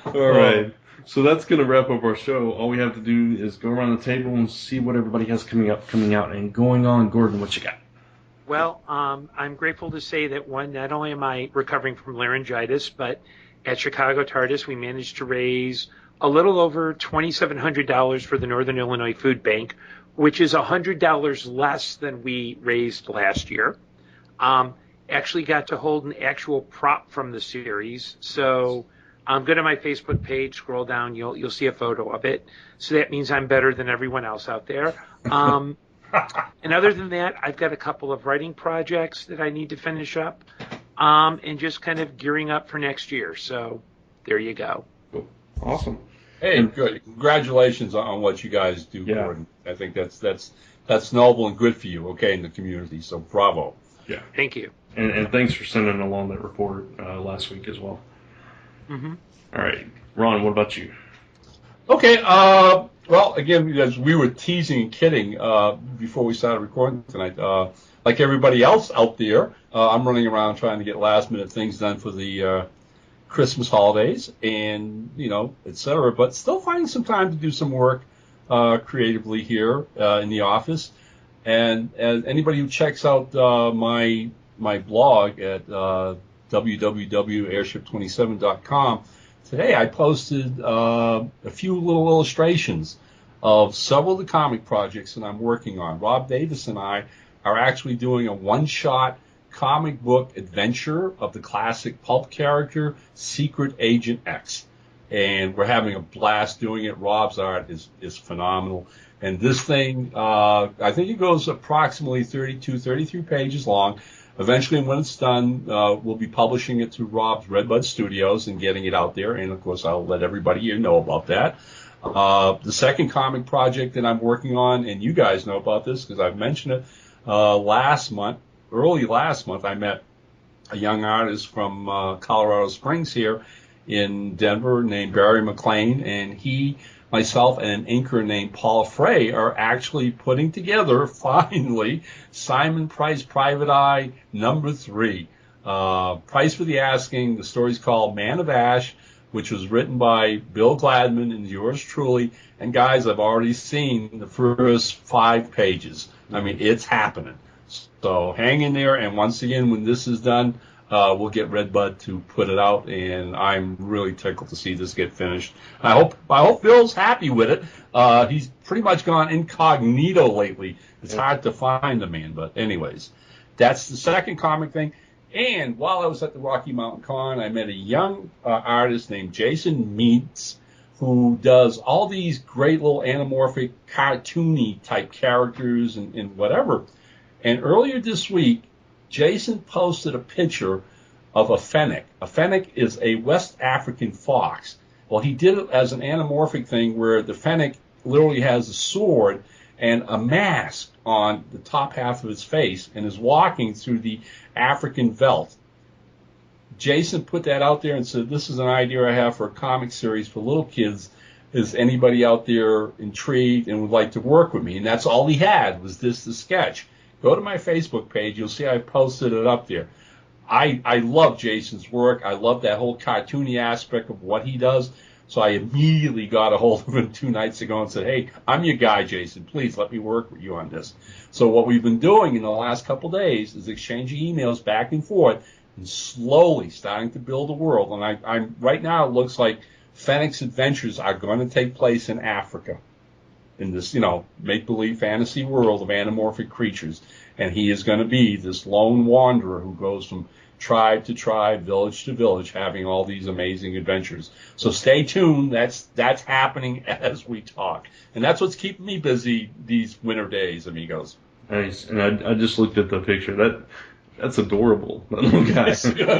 All right. So that's going to wrap up our show. All we have to do is go around the table and see what everybody has coming out, and going on. Gordon, what you got? Well, I'm grateful to say that not only am I recovering from laryngitis, but at Chicago TARDIS, we managed to raise a little over $2,700 for the Northern Illinois Food Bank, which is $100 less than we raised last year. Actually got to hold an actual prop from the series. So go to my Facebook page, scroll down, you'll see a photo of it. So that means I'm better than everyone else out there. And other than that, I've got a couple of writing projects that I need to finish up, and just kind of gearing up for next year. So there you go. Cool. Awesome. Hey, good. Congratulations on what you guys do, Gordon. I think that's noble and good for you, okay, in the community. So bravo. Yeah. Thank you. And thanks for sending along that report last week as well. Mm-hmm. All right. Ron, what about you? Okay, well, again, because we were teasing and kidding before we started recording tonight, like everybody else out there, I'm running around trying to get last-minute things done for the Christmas holidays and, et cetera, but still finding some time to do some work creatively here in the office. And anybody who checks out my blog at www.airship27.com, today I posted a few little illustrations of several of the comic projects that I'm working on. Rob Davis and I are actually doing a one-shot comic book adventure of the classic pulp character Secret Agent X. And we're having a blast doing it. Rob's art is phenomenal. And this thing, I think it goes approximately 33 pages long. Eventually, when it's done, we'll be publishing it through Rob's Redbud Studios and getting it out there. And, of course, I'll let everybody here know about that. The second comic project that I'm working on, and you guys know about this because I've mentioned it, early last month, I met a young artist from Colorado Springs here in Denver named Barry McLean, and he, myself, and an inker named Paul Frey are actually putting together, finally, Simon Price Private Eye #3. Price for the asking. The story's called Man of Ash. which was written by Bill Gladman and yours truly. And guys, I've already seen the first 5 pages. I mean, it's happening. So hang in there. And once again, when this is done, we'll get Redbud to put it out. And I'm really tickled to see this get finished. I hope Bill's happy with it. He's pretty much gone incognito lately. It's hard to find the man. But anyways, that's the second comic thing. And while I was at the Rocky Mountain Con, I met a young artist named Jason Meets, who does all these great little anamorphic, cartoony type characters and whatever. And earlier this week, Jason posted a picture of a fennec. A fennec is a West African fox. Well, he did it as an anamorphic thing where the fennec literally has a sword and a mask on the top half of his face and is walking through the African veldt. Jason put that out there and said, this is an idea I have for a comic series for little kids. Is anybody out there intrigued and would like to work with me? And that's all he had was the sketch. Go to my Facebook page. You'll see I posted it up there. I love Jason's work. I love that whole cartoony aspect of what he does. So I immediately got a hold of him 2 nights ago and said, hey, I'm your guy, Jason. Please let me work with you on this. So what we've been doing in the last couple of days is exchanging emails back and forth and slowly starting to build a world. And I'm right now, it looks like Fennec's adventures are going to take place in Africa, in this, make-believe fantasy world of anamorphic creatures. And he is going to be this lone wanderer who goes from tribe to tribe, village to village, having all these amazing adventures. So stay tuned. That's happening as we talk. And that's what's keeping me busy these winter days, amigos. Nice. And I just looked at the picture. That's adorable. That little guy.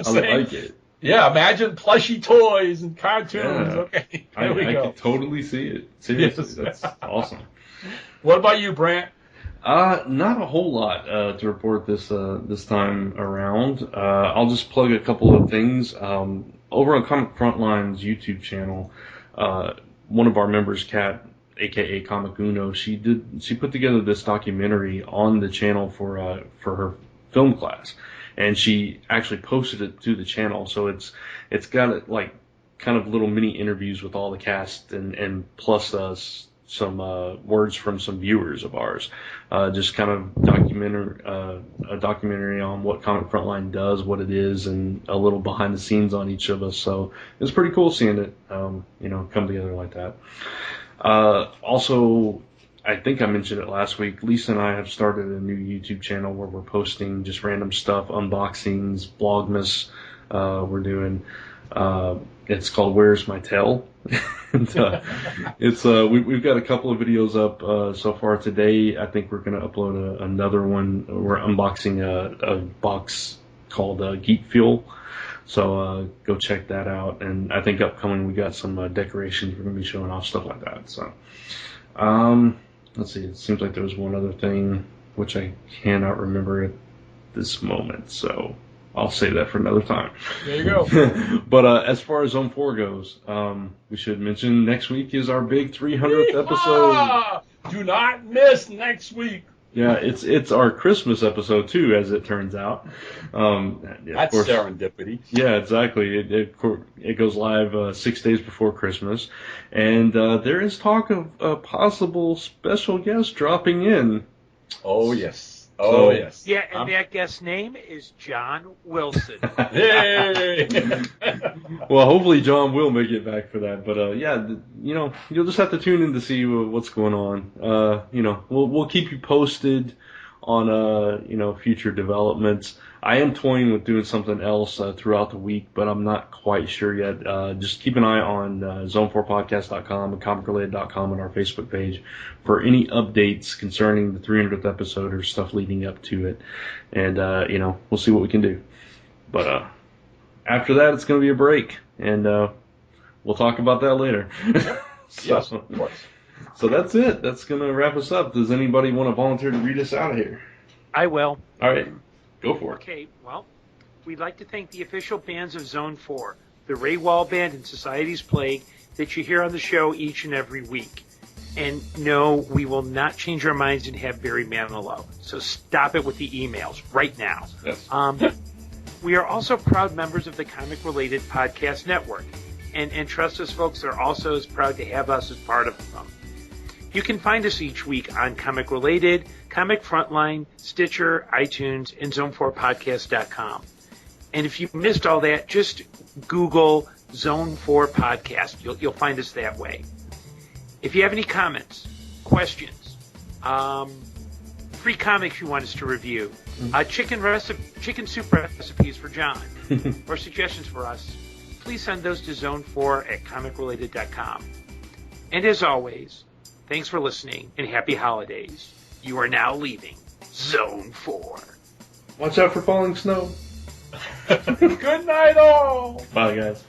I like it. Yeah, imagine plushy toys and cartoons. Yeah. Okay, there we go. I can totally see it. Seriously, Yes. That's awesome. What about you, Brant? Not a whole lot to report this time around. I'll just plug a couple of things. Over on Comic Frontline's YouTube channel, one of our members, Kat, aka Comic Uno, she put together this documentary on the channel for her film class, and she actually posted it to the channel. So it's got like kind of little mini interviews with all the cast and plus some words from some viewers of ours, just kind of a documentary on what Comic Frontline does, what it is, and a little behind the scenes on each of us. So it's pretty cool seeing it, come together like that. Also, I think I mentioned it last week, Lisa and I have started a new YouTube channel where we're posting just random stuff, unboxings, Vlogmas. We're doing, it's called Where's My Tail? And, we've got a couple of videos up so far today. I think we're going to upload another one. We're unboxing a box called Geek Fuel. So go check that out. And I think upcoming we got some decorations. We're going to be showing off stuff like that. So let's see. It seems like there was one other thing which I cannot remember at this moment. So I'll save that for another time. There you go. But as far as Zone 4 goes, we should mention next week is our big 300th episode. Do not miss next week. Yeah, it's our Christmas episode too, as it turns out. That's course, serendipity. Yeah, exactly. It goes live 6 days before Christmas, and there is talk of a possible special guest dropping in. Oh yes. Oh, yes. Yeah, and that guest's name is John Wilson. Yay! Well, hopefully John will make it back for that. But, you'll just have to tune in to see what's going on. We'll keep you posted on, future developments. I am toying with doing something else throughout the week, but I'm not quite sure yet. Just keep an eye on zone4podcast.com and comicrelated.com and our Facebook page for any updates concerning the 300th episode or stuff leading up to it. And, we'll see what we can do. But after that, it's going to be a break, and we'll talk about that later. Yes, of course. So that's it. That's going to wrap us up. Does anybody want to volunteer to read us out of here? I will. All right. Go for it. Okay, well, we'd like to thank the official bands of Zone 4, the Ray Wall Band and Society's Plague, that you hear on the show each and every week. And no, we will not change our minds and have Barry Manilow. So stop it with the emails right now. Yes. We are also proud members of the Comic Related Podcast Network. And trust us, folks, they're also as proud to have us as part of them. You can find us each week on Comic Related, Comic Frontline, Stitcher, iTunes, and Zone4Podcast.com. And if you missed all that, just Google Zone 4 Podcast. You'll find us that way. If you have any comments, questions, free comics you want us to review, chicken soup recipes for John, or suggestions for us, please send those to Zone4 at comicrelated.com. And as always, thanks for listening and happy holidays. You are now leaving Zone 4. Watch out for falling snow. Good night, all. Bye, guys.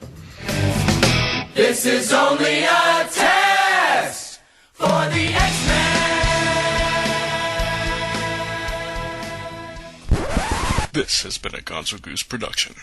This is only a test for the X-Men. This has been a Gonzo Goose production.